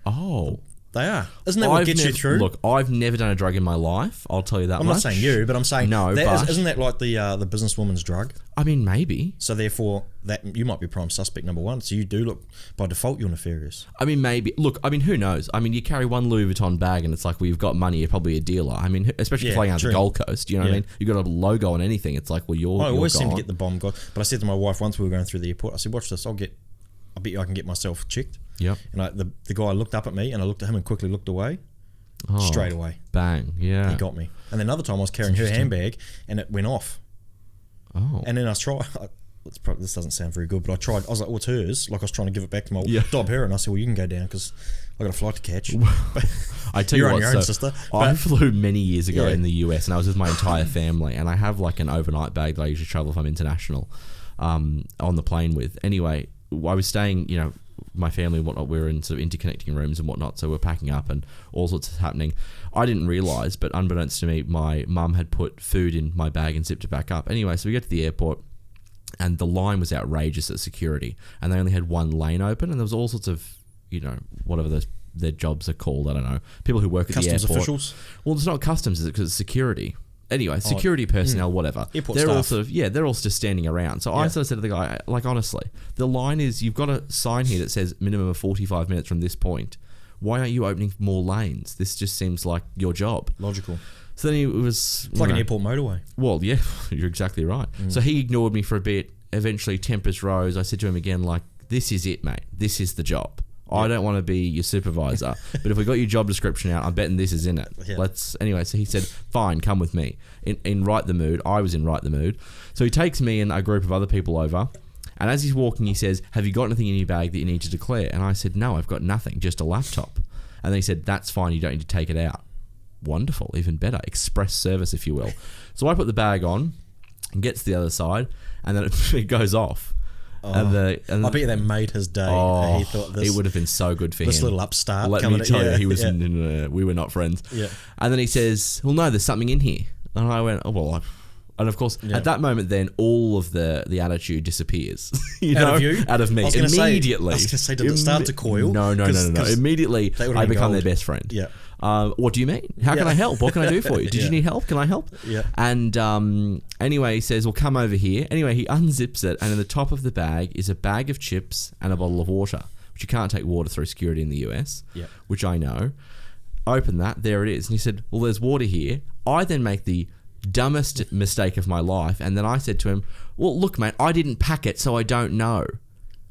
Oh. They are. Isn't that what gets you through? Look, I've never done a drug in my life. I'll tell you that much. I'm not saying you, but I'm saying... No, isn't that like the businesswoman's drug? I mean, maybe. So therefore, that you might be prime suspect number one. So you do look... By default, you're nefarious. I mean, maybe. Look, I mean, who knows? I mean, you carry one Louis Vuitton bag and it's like, well, you've got money, you're probably a dealer. I mean, especially flying out the Gold Coast, you know what I mean? You've got a logo on anything. It's like, well, you're I always gone. seem to get the bomb guy. But I said to my wife once we were going through the airport, I said, watch this, I bet you I can get myself checked. Yep. And the guy looked up at me and I looked at him and quickly looked away. Oh, straight away. Bang. Yeah. He got me. And then another time I was carrying her handbag and it went off. Oh. And then I tried... this doesn't sound very good, but I tried. I was like, "What's hers?" Like I was trying to give it back to my dob her, and I said, "Well, you can go down because I got a flight to catch." I tell you what, on your own, sister. I flew many years ago in the US, and I was with my entire family, and I have like an overnight bag that I usually travel if I'm international, on the plane with. Anyway, I was staying, my family and whatnot, we were in sort of interconnecting rooms and whatnot, so we're packing up and all sorts of happening. I didn't realise, but unbeknownst to me, my mum had put food in my bag and zipped it back up. Anyway, so we get to the airport. And the line was outrageous at security, and they only had one lane open, and there was all sorts of, whatever those their jobs are called. I don't know. People who work at the airport. Customs officials? Well, it's not customs, is it? Because it's security. Anyway, security personnel, whatever. Airport they're staff. all sort of, they're all just standing around. So I sort of said to the guy, like, honestly, the line is, you've got a sign here that says minimum of 45 minutes from this point. Why aren't you opening more lanes? This just seems like your job. Logical. So then he was... It's like an airport motorway. Well, yeah, you're exactly right. So he ignored me for a bit. Eventually, tempers rose. I said to him again, like, this is it, mate. This is the job. I don't want to be your supervisor, but if we got your job description out, I'm betting this is in it. Yeah. Anyway, so he said, fine, come with me. In Right the Mood, I was in Right the Mood. So he takes me and a group of other people over, and as he's walking, he says, have you got anything in your bag that you need to declare? And I said, no, I've got nothing, just a laptop. And then he said, that's fine, you don't need to take it out. Wonderful, even better. Express service, if you will. So I put the bag on and gets to the other side, and then it goes off. And I bet you that made his day. He thought this, it would have been so good for him. This little upstart. Let me tell you, he was. We were not friends. Yeah. And then he says, "Well, no, there's something in here." And I went, "Oh well." And of course, at that moment, then all of the attitude disappears. Out of you? Out of me. Immediately. I was going to say, did it start to coil? No. Immediately, I become their best friend. Yeah. What do you mean? How can I help? What can I do for you? Did you need help? Can I help? Yeah. And anyway, he says, well, come over here. Anyway, he unzips it, and in the top of the bag is a bag of chips and a bottle of water, which you can't take water through security in the US, which I know. Open that. There it is. And he said, well, there's water here. I then make the dumbest mistake of my life, and then I said to him, well, look, mate, I didn't pack it, so I don't know.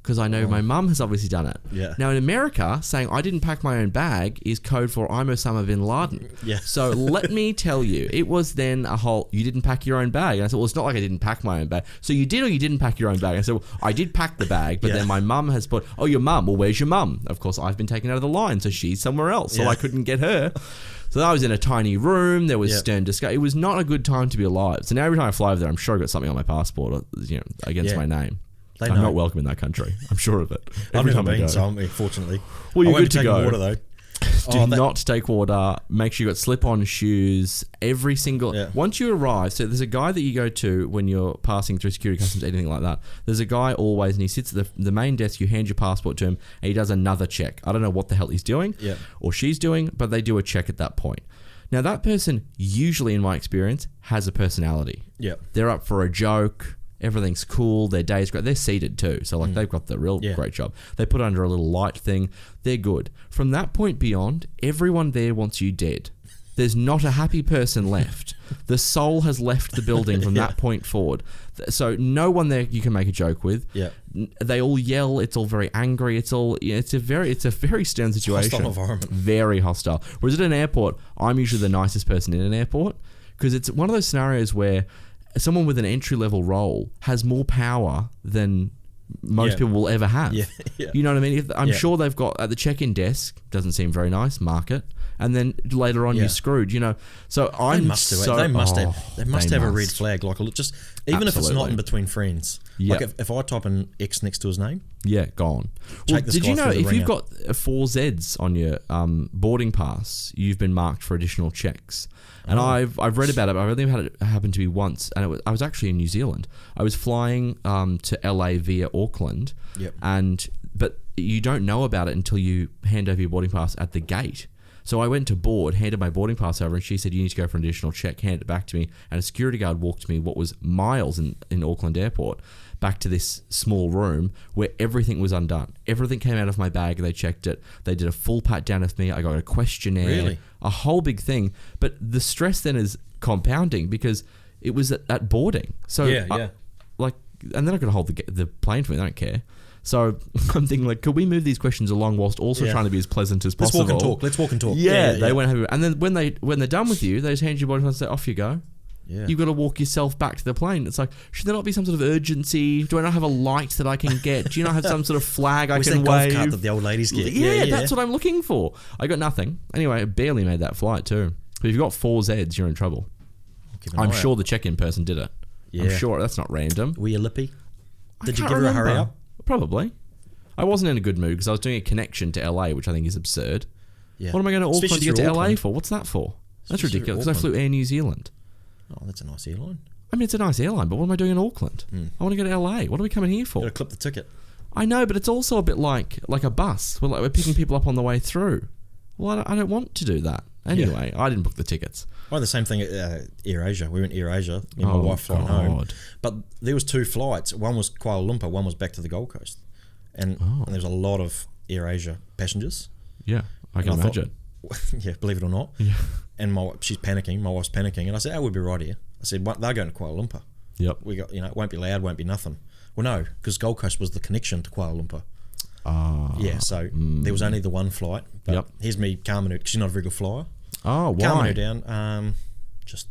Because I know my mum has obviously done it. Yeah. Now in America, saying I didn't pack my own bag is code for I'm Osama bin Laden. Yeah. So let me tell you, it was then a whole, you didn't pack your own bag. And I said, well, it's not like I didn't pack my own bag. So you did or you didn't pack your own bag? I said, well, I did pack the bag, but then my mum has put, oh, your mum. Well, where's your mum? Of course, I've been taken out of the line, so she's somewhere else. So I couldn't get her. So I was in a tiny room. There was stern discussion. It was not a good time to be alive. So now every time I fly over there, I'm sure I got something on my passport, against my name. I'm not welcome in that country. I'm sure of it. I've never been, so I'm fortunately. Well, you're good to go. Water though. Do not take water. Make sure you got slip-on shoes. Every single once you arrive. So there's a guy that you go to when you're passing through security, customs, anything like that. There's a guy always, and he sits at the main desk. You hand your passport to him, and he does another check. I don't know what the hell he's doing, or she's doing, but they do a check at that point. Now that person usually, in my experience, has a personality. Yeah, they're up for a joke. Everything's cool. Their day's great. They're seated too. So like they've got the real great job. They put under a little light thing. They're good. From that point beyond, everyone there wants you dead. There's not a happy person left. The soul has left the building from that point forward. So no one there you can make a joke with. Yeah. They all yell. It's all very angry. It's all. It's a very stern situation. Hostile environment. Very hostile. Whereas at an airport, I'm usually the nicest person in an airport because it's one of those scenarios where someone with an entry-level role has more power than most people will ever have. Yeah. You know what I mean? I'm sure they've got at the check-in desk, doesn't seem very nice, mark it, and then later on you're screwed, So they must have a red flag, like just even if it's not in between friends. Like if I type an X next to his name, gone. Well, did you know if you've got 4 Zs on your boarding pass, you've been marked for additional checks? And I've read about it, but I've only had it happen to me once, and I was actually in New Zealand. I was flying to LA via Auckland, but you don't know about it until you hand over your boarding pass at the gate. So I went to board, handed my boarding pass over, and she said, you need to go for an additional check, hand it back to me. And a security guard walked me what was miles in Auckland Airport back to this small room where everything was undone. Everything came out of my bag. They checked it. They did a full pat down of me. I got a questionnaire, a whole big thing. But the stress then is compounding because it was at boarding. So and then I could hold the plane for me. I don't care. So I'm thinking, like, could we move these questions along whilst also trying to be as pleasant as possible? Let's walk and talk. They went over, and then when they're done with you, they just hand you your boarding pass and say, off you go. Yeah. You've got to walk yourself back to the plane. It's like, should there not be some sort of urgency? Do I not have a light that I can get? Do you not have some sort of flag I can wave? Golf cart that the old ladies get. Yeah, that's what I'm looking for. I got nothing. Anyway, I barely made that flight too. But if you've got 4 Zs, you're in trouble. I'm sure the check-in person did it. Yeah. I'm sure that's not random. Were you lippy? Did you give her a hurry up? Probably. I wasn't in a good mood because I was doing a connection to LA, which I think is absurd. Yeah. What am I going to Auckland to get to LA for? What's that for? That's ridiculous. Because I flew Air New Zealand. Oh, that's a nice airline. I mean, it's a nice airline, but what am I doing in Auckland? I want to go to LA. What are we coming here for? Got to clip the ticket. I know, but it's also a bit like a bus. We're picking people up on the way through. Well, I don't want to do that. Anyway, I didn't book the tickets. I had the same thing at AirAsia. We went AirAsia, me and my wife flying home. But there was 2 flights. One was Kuala Lumpur, one was back to the Gold Coast. And there was a lot of AirAsia passengers. Yeah, I can imagine. Yeah, believe it or not. Yeah. And she's panicking, my wife's panicking. And I said, we'll be right here. I said, they're going to Kuala Lumpur. Yep. We got, it won't be loud, won't be nothing. Well, no, because Gold Coast was the connection to Kuala Lumpur. Yeah, so there was only the one flight. But here's me calming her, because she's not a very good flyer. Oh, why? Calming her down, just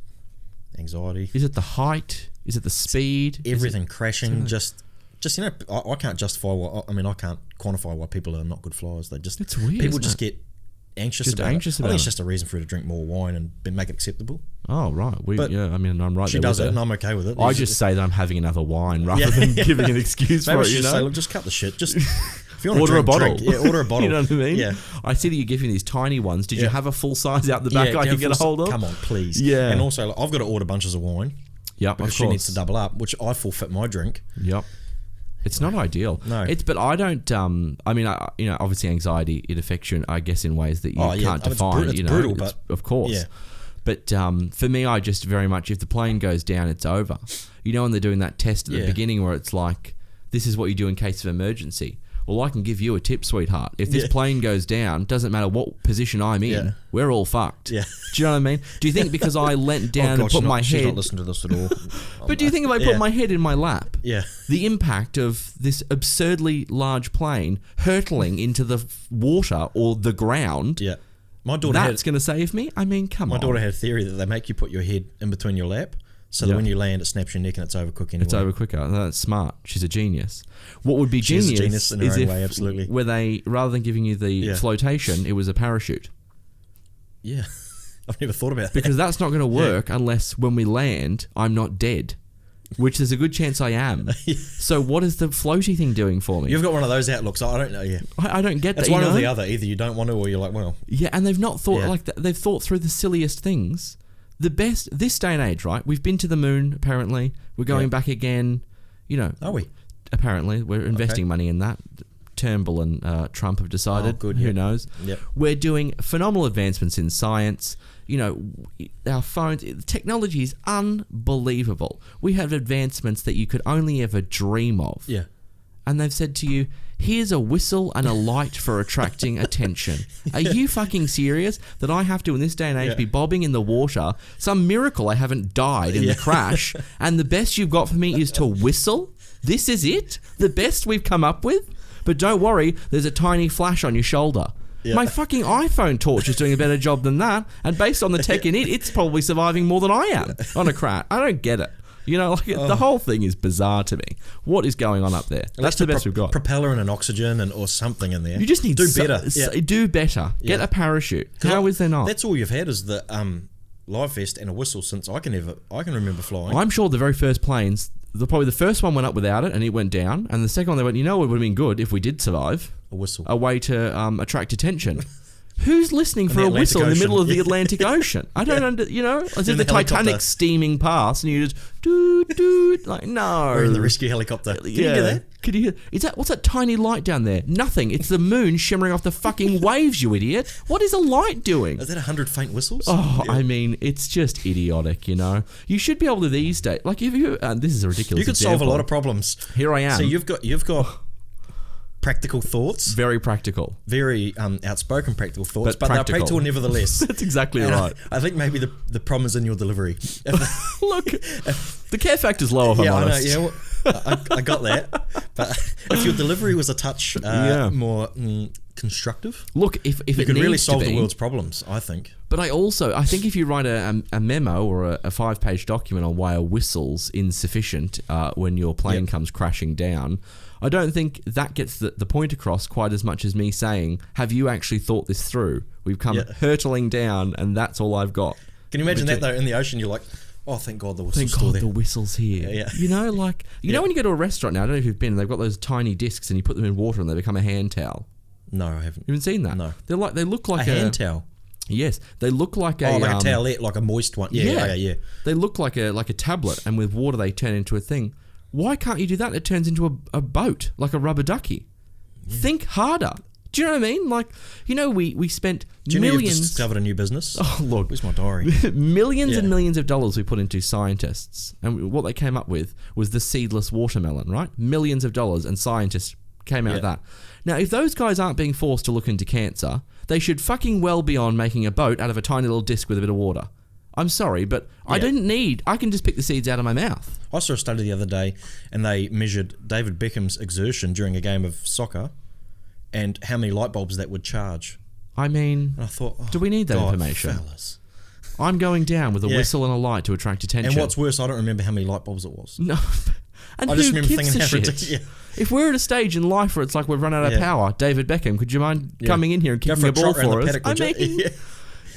anxiety. Is it the height? Is it the speed? Everything crashing, just I can't justify I can't quantify why people are not good flyers. They just, it's weird. People just get anxious about it. I think it's just a reason for her to drink more wine and make it acceptable. Oh, right. I'm right. She does it, and I'm okay with it. I just say that I'm having another wine rather than giving an excuse for it. Say, look, just cut the shit. Just if you want order to a bottle. Order a bottle. You know what I mean? Yeah. I see that you're giving these tiny ones. Did you have a full size out the back I can get a hold of? Come on, please. Yeah. And also, I've got to order bunches of wine. Yep, because she needs to double up, which I forfeit my drink. Yep. It's not ideal. No. But I don't. Obviously, anxiety, it affects you, I guess, in ways that you can't define. It's brutal, but of course. Yeah. But for me, I just very much, if the plane goes down, it's over. When they're doing that test at the beginning where it's like, this is what you do in case of emergency. Well, I can give you a tip, sweetheart. If this plane goes down, doesn't matter what position I'm in, we're all fucked. Yeah. Do you know what I mean? Do you think because I leant down and put my head... She's not listening to this at all. But do you think if I put my head in my lap, the impact of this absurdly large plane hurtling into the water or the ground... Yeah. My daughter that's going to save me? I mean, come on. My daughter had a theory that they make you put your head in between your lap so that when you land, it snaps your neck and it's over quick anyway. It's over quicker. That's smart. She's a genius. What would be She's genius a genius in her own way, absolutely. Where they, rather than giving you the flotation, it was a parachute. Yeah. I've never thought about that. Because that's not going to work unless when we land, I'm not dead. Which there's a good chance I am. So what is the floaty thing doing for me? You've got one of those outlooks. I don't know. Yeah, I don't get that. It's one or the other. Either you don't want to, or you're like, well. Yeah, and they've not thought like that. They've thought through the silliest things. The best this day and age, right? We've been to the moon. Apparently, we're going back again. Are we? Apparently, we're investing money in that. Turnbull and Trump have decided. Oh, good. Who knows? Yep. We're doing phenomenal advancements in science. Our phones, technology is unbelievable. We have advancements that you could only ever dream of. Yeah. And they've said to you, here's a whistle and a light for attracting attention. Are you fucking serious that I have to, in this day and age, be bobbing in the water? Some miracle I haven't died in the crash, and the best you've got for me is to whistle? This is it? The best we've come up with? But don't worry, there's a tiny flash on your shoulder. Yeah. My fucking iPhone torch is doing a better job than that, and based on the tech in it, it's probably surviving more than I am on a crash. I don't get it. The whole thing is bizarre to me. What is going on up there? That's the best we've got. Propeller and an oxygen or something in there. You just need do better. Do better. Get a parachute. How is there not? That's all you've had is the live vest and a whistle since I can remember flying. I'm sure the very first planes, probably the first one went up without it and it went down, and the second one they went, it would have been good if we did survive. A whistle. A way to attract attention. Who's listening for a whistle in the middle of the Atlantic Ocean? I don't as if the Titanic's steaming past and you just doo like no. Or in the rescue helicopter. Can you hear that? Could you hear? What's that tiny light down there? Nothing. It's the moon shimmering off the fucking waves, you idiot. What is a light doing? Is that 100 faint whistles? Oh, yeah. I mean, it's just idiotic, You should be able to these days. Like if you, this is a ridiculous. You could solve a lot of problems. Here I am. So you've got practical thoughts. Very practical. Very outspoken practical thoughts, but they're practical nevertheless. That's exactly right. I think maybe the problem is in your delivery. Look, the care factor's low if I'm honest. I know, I got that. But if your delivery was a touch more constructive, look, if you it could really needs solve to be, the world's problems, I think. But I think if you write a memo or a 5-page document on why a whistle's insufficient when your plane comes crashing down, I don't think that gets the point across quite as much as me saying, have you actually thought this through? We've come hurtling down and that's all I've got. Can you imagine that though, in the ocean, you're like, oh, thank God the whistle's still there. The whistle's here. Yeah. Know when you go to a restaurant now, I don't know if you've been, they've got those tiny discs and you put them in water and they become a hand towel. No, I haven't. You haven't seen that? No. They look like a hand towel. Yes, they look like like a towelette, like a moist one. Yeah. They look like a tablet, and with water they turn into a thing. Why can't you do that? It turns into a boat, like a rubber ducky. Yeah. Think harder. Do you know what I mean? Like, we spent millions. You've discovered a new business? Oh, look. Where's my diary? Millions and millions of dollars we put into scientists. And what they came up with was the seedless watermelon, right? Millions of dollars, and scientists came out of that. Now, if those guys aren't being forced to look into cancer, they should fucking well be on making a boat out of a tiny little disc with a bit of water. I'm sorry, but I can just pick the seeds out of my mouth. I saw a study the other day, and they measured David Beckham's exertion during a game of soccer and how many light bulbs that would charge. I mean, and I thought, do we need that information? Fellas. I'm going down with a whistle and a light to attract attention. And what's worse, I don't remember how many light bulbs it was. No. And I just remember thinking how ridiculous. If we're at a stage in life where it's like we've run out of power, David Beckham, could you mind coming in here and kicking a ball for us? I mean,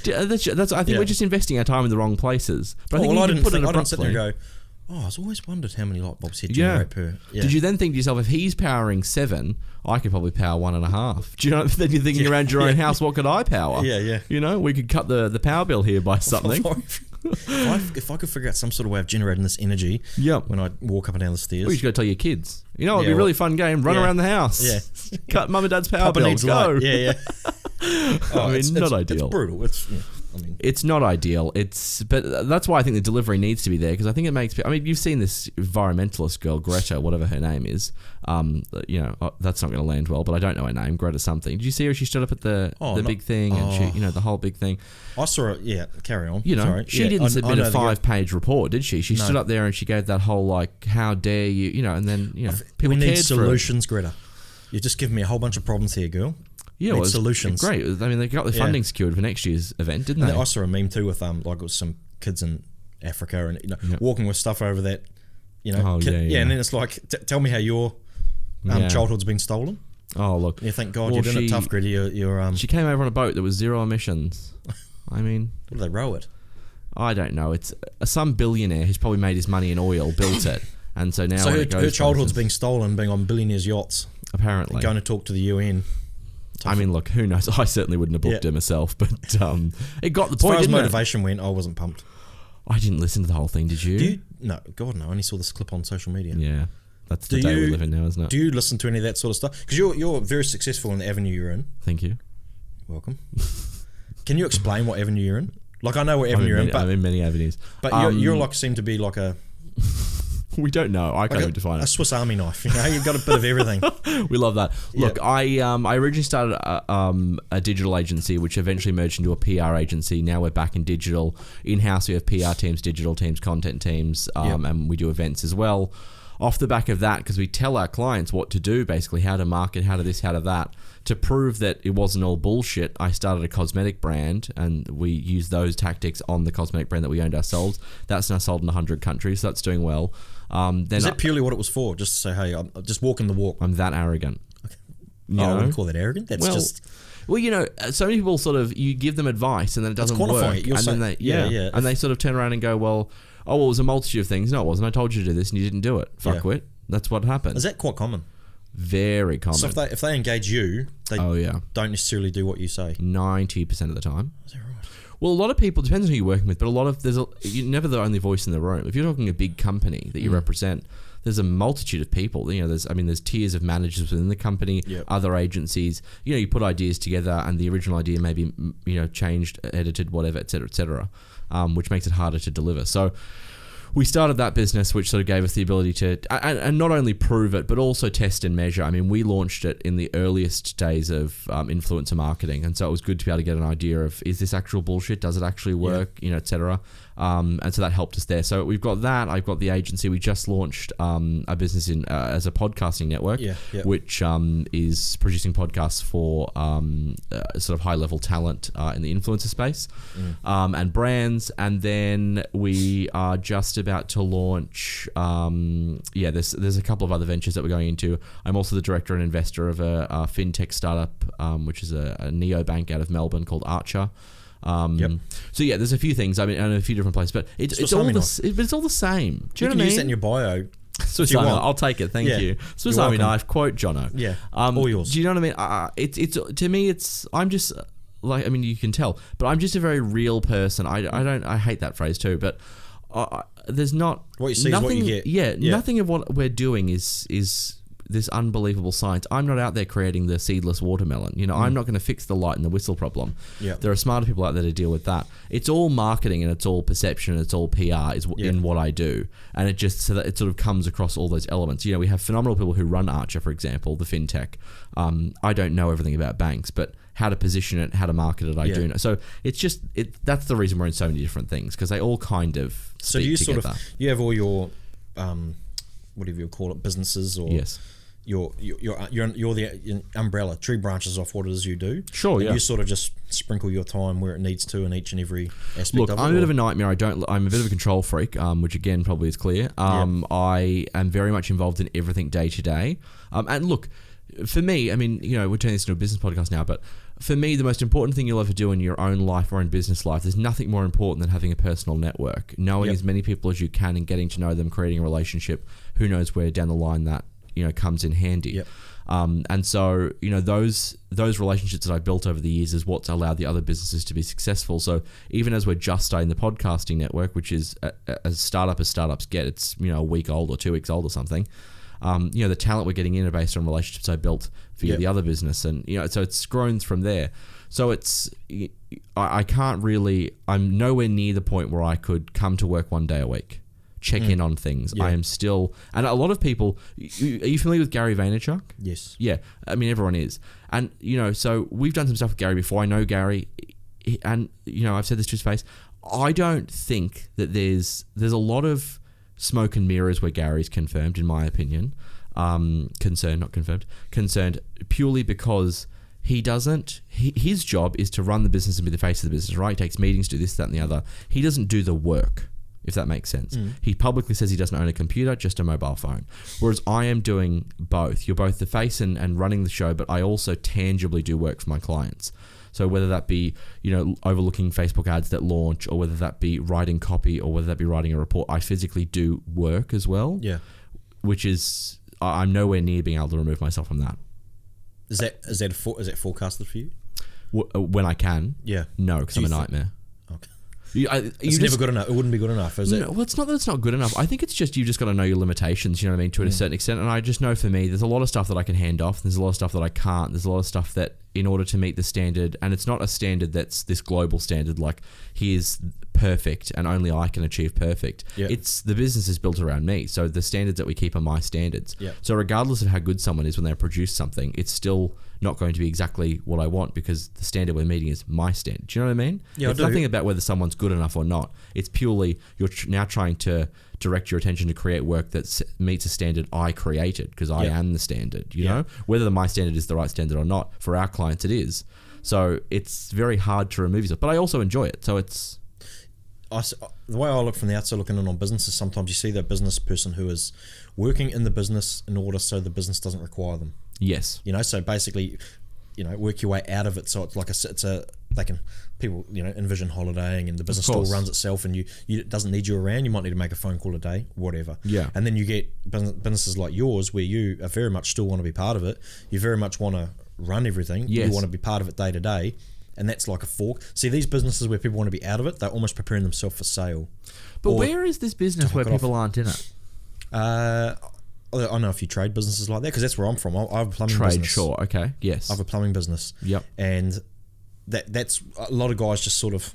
that's. I think we're just investing our time in the wrong places. But I think you can put it abruptly. I didn't sit there and go, I've always wondered how many light bulbs he'd generate per. Yeah. Did you then think to yourself, if he's powering 7, I could probably power 1.5? Do you know? Then you're thinking around your own house, what could I power? Yeah. We could cut the power bill here by something. If I could figure out some sort of way of generating this energy when I walk up and down the stairs. Well, you just got to tell your kids. It'd be a really fun game. Run around the house. Yeah. Cut mum and dad's power bill. Go. Light. Yeah. I mean, not ideal. It's brutal. It's not ideal. But that's why I think the delivery needs to be there, because I think it makes. I mean, you've seen this environmentalist girl, Greta, whatever her name is. That's not going to land well, but I don't know her name. Greta something. Did you see her? She stood up at the big thing, and she, the whole big thing. I saw it. Yeah, carry on. Sorry. She didn't submit a 5-page report, did she? She stood up there and she gave that whole like, "How dare you?" And then people need cared solutions, Greta. You've just given me a whole bunch of problems here, girl. Yeah, well, solutions. Great. I mean, they got the funding secured for next year's event, didn't they? I saw a meme too with it was some kids in Africa and walking with stuff over that, and then it's like, tell me how your childhood's been stolen. Oh, look. And you think, God, you're doing it tough, Greta. You're She came over on a boat that was 0 emissions. I mean, what do they row it? I don't know. It's some billionaire who's probably made his money in oil, built it, and so now her childhood's being stolen, being on billionaires' yachts, apparently, going to talk to the UN. I mean, look, who knows? I certainly wouldn't have booked it myself, but it got the point. As far as motivation went, I wasn't pumped. I didn't listen to the whole thing. Did you? No, God, no. I only saw this clip on social media. Yeah, that's the day we live in now, isn't it? Do you listen to any of that sort of stuff? Because you're very successful in the avenue you're in. Thank you. Welcome. Can you explain what avenue you're in? Like, I know what avenue you're in, but I'm in many avenues. But you're like seem to be like a. We don't know. I can't even define it. A Swiss Army knife. You've got a bit of everything. We love that. Look, I originally started a digital agency, which eventually merged into a PR agency. Now we're back in digital. In-house, we have PR teams, digital teams, content teams, and we do events as well. Off the back of that, because we tell our clients what to do, basically how to market, how to this, how to that. To prove that it wasn't all bullshit, I started a cosmetic brand, and we used those tactics on the cosmetic brand that we owned ourselves. That's now sold in 100 countries, so that's doing well. Then is that purely what it was for? Just to say, hey, I'm just walking the walk. I'm that arrogant. Okay. I wouldn't call that arrogant. That's just... Well, so many people you give them advice and then it doesn't work. It. And then and they sort of turn around and go, well, it was a multitude of things. No, it wasn't. I told you to do this and you didn't do it. Fuckwit. That's what happened. Is that quite common? Very common. So if they engage you, they don't necessarily do what you say. 90% of the time. Is that right? Well, a lot of people, depends on who you're working with, but you're never the only voice in the room. If you're talking a big company that you represent, there's a multitude of people. There's tiers of managers within the company, other agencies. You put ideas together, and the original idea may be changed, edited, whatever, et cetera, which makes it harder to deliver. So we started that business, which sort of gave us the ability to, and not only prove it, but also test and measure. I mean, we launched it in the earliest days of influencer marketing, and so it was good to be able to get an idea of, is this actual bullshit? Does it actually work? Et cetera. And so that helped us there. So we've got that. I've got the agency. We just launched a business as a podcasting network, which is producing podcasts for sort of high-level talent in the influencer space and brands. And then we are just about to launch. There's a couple of other ventures that we're going into. I'm also the director and investor of a fintech startup, which is a neobank out of Melbourne called Archer. So there's a few things. I mean, and a few different places, but it's all the same. Do you know what I mean? Use that in your bio. Swiss Army, I'll take it. Thank you. Swiss Army knife. Quote Jono. Yeah. All yours. Do you know what I mean? It's to me. I'm just like, I mean, you can tell, but I'm just a very real person. I hate that phrase too, but there's not what you see nothing, is what you get. Yeah, nothing of what we're doing is this unbelievable science. I'm not out there creating the seedless watermelon. You know, I'm not going to fix the light and the whistle problem. Yeah. There are smarter people out there to deal with that. It's all marketing and it's all perception and it's all PR in what I do. And it just, so that it sort of comes across all those elements. You know, we have phenomenal people who run Archer, for example, the fintech. I don't know everything about banks, but how to position it, how to market it, I do know. So it's just, that's the reason we're in so many different things, because they all kind of so do you together. sort of, you have all your, whatever you call it, businesses or... Yes. You're the umbrella, tree branches off what it is you do. Sure, and you sort of just sprinkle your time where it needs to in each and every aspect Look, of it. I'm a bit of a nightmare. I'm a bit of a control freak, which again probably is clear. I am very much involved in everything day to day. And look, for me, I mean, you know, we're turning this into a business podcast now, but for me, the most important thing you'll ever do in your own life or in business life, there's nothing more important than having a personal network, knowing as many people as you can and getting to know them, creating a relationship. Who knows where down the line that, you know, comes in handy. Yep. And so, you know, those relationships that I built over the years is what's allowed the other businesses to be successful. So even as we're just starting the podcasting network, which is as startup as startups get, it's, you know, a week old or 2 weeks old or something. You know, the talent we're getting in are based on relationships I built via the other business. And, you know, so it's grown from there. So it's, I can't really, I'm nowhere near the point where I could come to work one day a week. Check in on things. I am still, and a lot of people. Are you familiar with Gary Vaynerchuk? Yes. Yeah, I mean everyone is, and you know, so we've done some stuff with Gary before. I know Gary, and you know, I've said this to his face. I don't think that there's a lot of smoke and mirrors where Gary's confirmed, in my opinion. Concerned, not confirmed. Concerned purely because he doesn't. His job is to run the business and be the face of the business. Right? He takes meetings, do this, that, and the other. He doesn't do the work. If that makes sense. He publicly says he doesn't own a computer, just a mobile phone. Whereas I am doing both. You're both the face and running the show, but I also tangibly do work for my clients. So whether that be, you know, overlooking Facebook ads that launch, or whether that be writing copy, or whether that be writing a report, I physically do work as well. Yeah. Which is, I'm nowhere near being able to remove myself from that. Is that forecasted for you? When I can. Yeah. No, because I'm a nightmare. Okay. It's never good enough. It wouldn't be good enough, is it? Well, it's not that it's not good enough. I think it's just you've just got to know your limitations, you know what I mean, to a certain extent. And I just know for me, there's a lot of stuff that I can hand off. There's a lot of stuff that I can't. There's a lot of stuff that in order to meet the standard, and it's not a standard that's this global standard, like here's perfect and only I can achieve perfect. Yep. It's the business is built around me. So the standards that we keep are my standards. Yep. So regardless of how good someone is when they produce something, it's still not going to be exactly what I want because the standard we're meeting is my standard. Do you know what I mean? Yeah, it's nothing about whether someone's good enough or not. It's purely you're now trying to direct your attention to create work that meets a standard I created because I am the standard, you know? Whether my standard is the right standard or not, for our clients it is. So it's very hard to remove yourself. But I also enjoy it. So it's... the way I look from the outside looking in on businesses, sometimes you see that business person who is working in the business in order so the business doesn't require them. Yes. You know, so basically, you know, work your way out of it. So it's like people, you know, envision holidaying and the business still runs itself and it doesn't need you around. You might need to make a phone call a day, whatever. Yeah. And then you get businesses like yours where you are very much still want to be part of it. You very much want to run everything. Yes. You want to be part of it day to day. And that's like a fork. See, these businesses where people want to be out of it, they're almost preparing themselves for sale. But where is this business where people aren't in it? I don't know if you trade businesses like that because that's where I'm from. I have a plumbing business. Sure, okay, yes. I have a plumbing business. Yep. And that's a lot of guys just sort of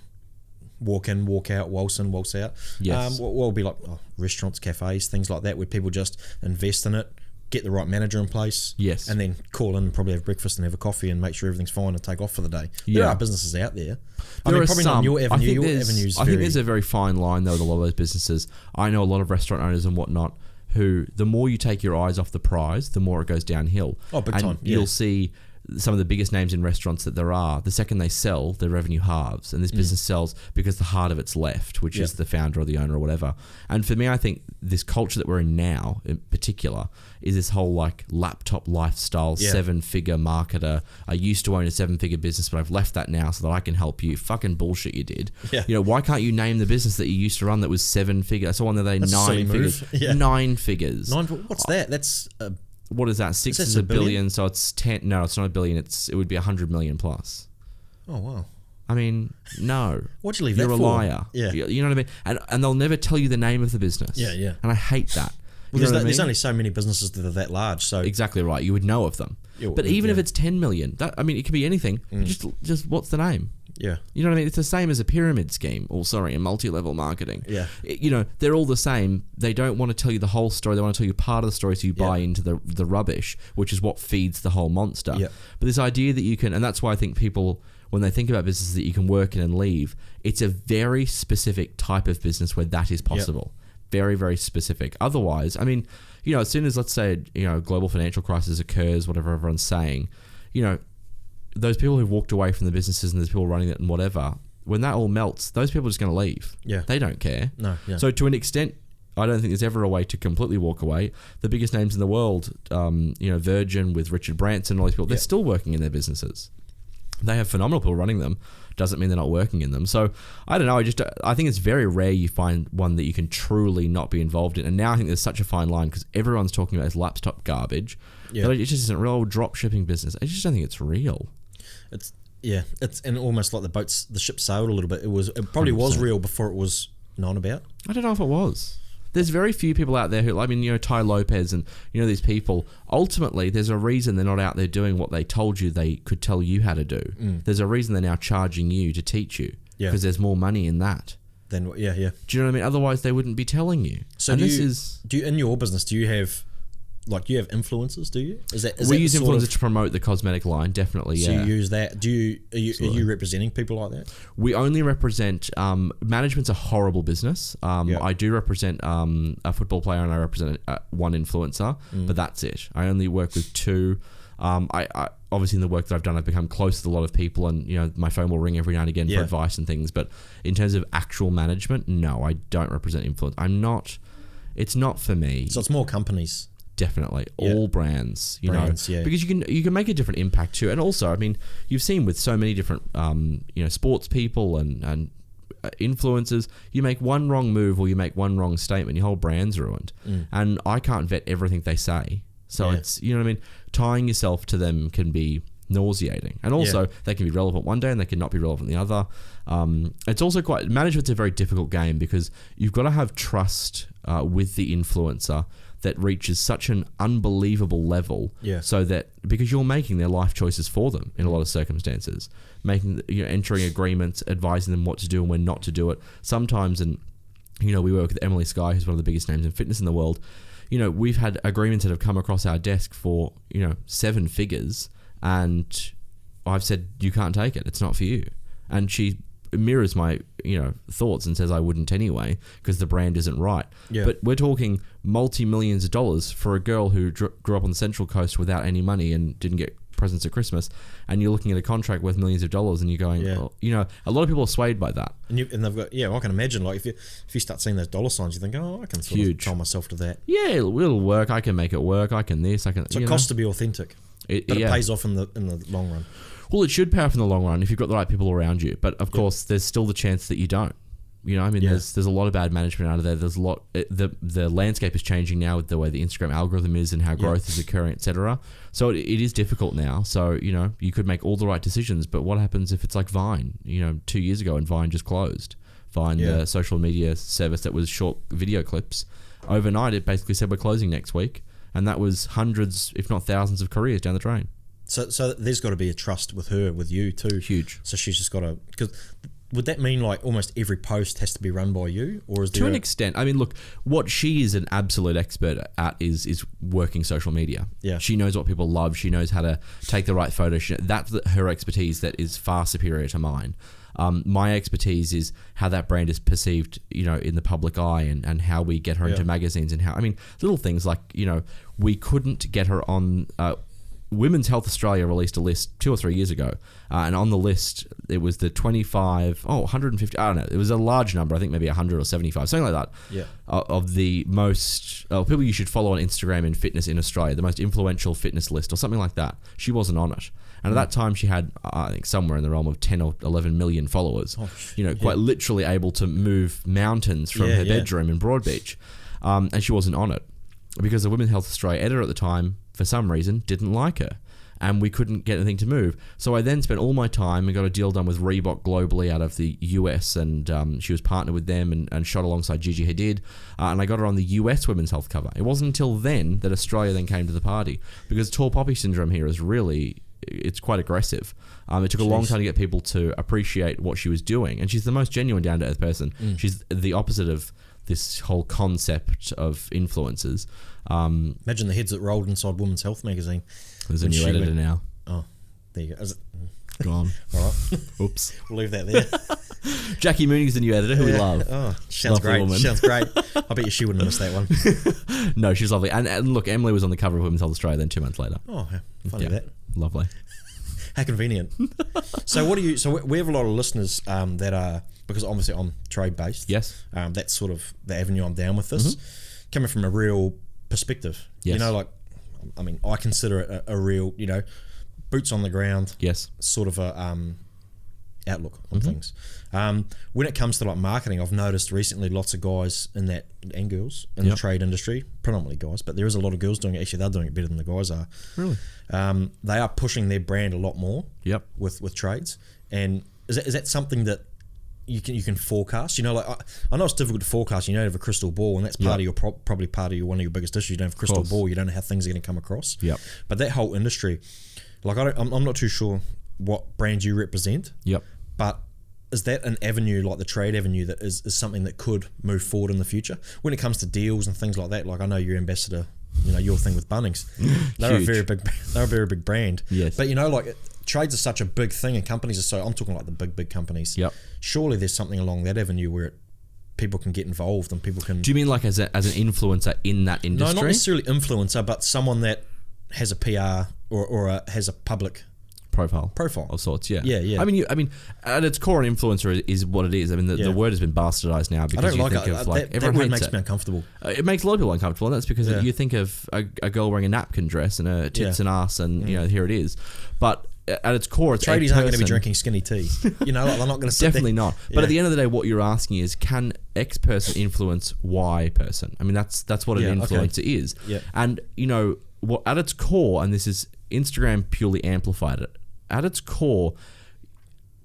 walk in, walk out, waltz in, waltz out. Yes. Well, be like restaurants, cafes, things like that where people just invest in it, get the right manager in place. Yes. And then call in and probably have breakfast and have a coffee and make sure everything's fine and take off for the day. Yeah. There are businesses out there. There are probably some. Not your avenue. I think there's a very fine line though with a lot of those businesses. I know a lot of restaurant owners and whatnot who the more you take your eyes off the prize, the more it goes downhill. Oh, big time. You'll see some of the biggest names in restaurants that there are, the second they sell, their revenue halves. And this business sells because the heart of it's left, which is the founder or the owner or whatever. And for me, I think this culture that we're in now, in particular, is this whole like laptop lifestyle, 7-figure marketer. I used to own a 7-figure business, but I've left that now so that I can help you. Fucking bullshit you did. Yeah. You know, why can't you name the business that you used to run that was 7-figure? I saw one that they 9 figures. Yeah. 9 figures. What's that? That's... what is that? 6 is a billion, so it's 10. No, it's not a billion. It would be 100 million plus. Oh wow! I mean, no. What'd you leave You're that a for? liar. Yeah. You know what I mean? And they'll never tell you the name of the business. Yeah, yeah. And I hate that. Well, there's only so many businesses that are that large, so exactly right. You would know of them. But even if it's 10 million, it could be anything. Just what's the name? Yeah. You know what I mean? It's the same as a pyramid scheme, a multi-level marketing. Yeah. They're all the same. They don't want to tell you the whole story. They want to tell you part of the story so you buy into the rubbish, which is what feeds the whole monster. Yeah. But this idea that you can, and that's why I think people, when they think about businesses that you can work in and leave, it's a very specific type of business where that is possible. Yep. Very, very specific. Otherwise, as soon as, let's say, a global financial crisis occurs, whatever everyone's saying, those people who've walked away from the businesses and there's people running it and whatever, when that all melts, those people are just going to leave. Yeah. They don't care. No. Yeah. So to an extent, I don't think there's ever a way to completely walk away. The biggest names in the world, Virgin with Richard Branson, all these people, they're still working in their businesses. They have phenomenal people running them. Doesn't mean they're not working in them. So I don't know. I think it's very rare you find one that you can truly not be involved in. And now I think there's such a fine line because everyone's talking about this laptop garbage. Yeah. That it just isn't real drop shipping business. I just don't think it's real. It's and almost like the ship sailed a little bit. It probably 100%. Was real before it was known about. I don't know if it was. There's very few people out there who, Ty Lopez and, these people, ultimately, there's a reason they're not out there doing what they told you they could tell you how to do. There's a reason they're now charging you to teach you. Yeah. Because there's more money in that. Do you know what I mean? Otherwise, they wouldn't be telling you. So in your business, do you have influencers, do you? We use influencers to promote the cosmetic line, definitely, So you use that. Are you representing people like that? We only represent, management's a horrible business. I do represent a football player and I represent one influencer, but that's it. I only work with two. I obviously in the work that I've done, I've become close with a lot of people and, my phone will ring every now and again for advice and things. But in terms of actual management, no, I don't represent influence. It's not for me. So it's more companies. Definitely, all brands, because you can make a different impact too, and also, you've seen with so many different, sports people and influencers, you make one wrong move or you make one wrong statement, your whole brand's ruined, and I can't vet everything they say, so it's tying yourself to them can be nauseating, and also they can be relevant one day and they can not be relevant the other. It's also management's a very difficult game because you've got to have trust with the influencer that reaches such an unbelievable level, so that because you're making their life choices for them in a lot of circumstances, entering agreements, advising them what to do and when not to do it. Sometimes, and we work with Emily Skye, who's one of the biggest names in fitness in the world. We've had agreements that have come across our desk for 7 figures, and I've said you can't take it. It's not for you, and she mirrors my thoughts and says I wouldn't anyway because the brand isn't right. But we're talking multi-millions of dollars for a girl who grew up on the Central Coast without any money and didn't get presents at Christmas, and you're looking at a contract worth millions of dollars and you're going, a lot of people are swayed by that. And they've got, I can imagine, like if you start seeing those dollar signs, you think, I can sort of tell myself to that. Yeah, it'll work. I can make it work. I can this. I can. So it costs to be authentic, but it pays off in the long run. Well, it should pay off in the long run if you've got the right people around you. But of course, there's still the chance that you don't. There's a lot of bad management out of there. There's a lot. The landscape is changing now with the way the Instagram algorithm is and how growth is occurring, etc. So it is difficult now. So you could make all the right decisions, but what happens if it's like Vine? 2 years ago, and Vine just closed. Vine, the social media service that was short video clips, overnight it basically said we're closing next week, and that was hundreds, if not thousands, of careers down the drain. So there's got to be a trust with her, with you too. Huge. So she's just got to, because would that mean like almost every post has to be run by you, or is there to an extent? Look, what she is an absolute expert at is working social media. Yeah, she knows what people love. She knows how to take the right photo. That's her expertise that is far superior to mine. My expertise is how that brand is perceived, in the public eye, and how we get her into magazines, and how little things like we couldn't get her on. Women's Health Australia released a list 2 or 3 years ago, and on the list it was the 150, I don't know, it was a large number, I think maybe 100 or 75, something like that, of the most people you should follow on Instagram in fitness in Australia, the most influential fitness list or something like that. She wasn't on it, and at that time she had, I think, somewhere in the realm of 10 or 11 million followers, quite literally able to move mountains from her bedroom in Broadbeach, and she wasn't on it because the Women's Health Australia editor at the time, for some reason, didn't like her. and we couldn't get anything to move. So I then spent all my time and got a deal done with Reebok globally out of the US, and she was partnered with them and shot alongside Gigi Hadid, and I got her on the US women's health cover. It wasn't until then that Australia then came to the party, because tall poppy syndrome here is really, it's quite aggressive. It took a long time to get people to appreciate what she was doing, and she's the most genuine, down-to-earth person. She's the opposite of this whole concept of influencers. Imagine the heads that rolled inside Women's Health magazine. There's a new editor now. Oh, there you go. Is it? Gone. All right. Oops. We'll leave that there. Jackie Mooney's the new editor, who we love. Oh, sounds Lovely great. woman. Sounds great. I bet you she wouldn't have missed that one. No, she's lovely. And look, Emily was on the cover of Women's Health Australia then 2 months later. Oh, funny that. Lovely. How convenient. So we have a lot of listeners that are, because obviously I'm trade based. Yes. That's sort of the avenue I'm down with this. Coming from a real perspective. Yes. You know, like, I mean, I consider it a real, you know, boots on the ground. Yes. Sort of a outlook on things. When it comes to like marketing, I've noticed recently lots of guys in that, and girls in the trade industry, predominantly guys, but there is a lot of girls doing it. Actually, they're doing it better than the guys are. Really? They are pushing their brand a lot more. Yep. With trades. And is that something that you can forecast? You know, like I know it's difficult to forecast. You don't have a crystal ball, and that's part of your probably part of one of your biggest issues. You don't have a crystal ball. You don't know how things are going to come across. Yep. But that whole industry, like I'm not too sure what brand you represent. Yep. But is that an avenue, like the trade avenue, that is something that could move forward in the future when it comes to deals and things like that? Like I know you're ambassador, you know, your thing with Bunnings. They're a very big brand. Yes. But you know, like trades are such a big thing, and companies are so. I'm talking like the big companies. Yep. Surely there's something along that avenue where people can get involved and people can. Do you mean like as an influencer in that industry? No, not necessarily influencer, but someone that has a PR or has a public profile of sorts. Yeah. Yeah. I mean, at its core, an influencer is what it is. I mean, the word has been bastardized now because I don't you think of like that everyone word hates makes me uncomfortable. It makes a lot of people uncomfortable, and that's because you think of a girl wearing a napkin dress and her tits and ass, and you know, here it is. But at its core, it's tradies aren't going to be drinking skinny tea. You know, like they're not going to definitely not. But at the end of the day, what you're asking is, can X person influence Y person? I mean, that's what an influencer is. Yeah. And you know, what at its core, and this is Instagram purely amplified it. At its core,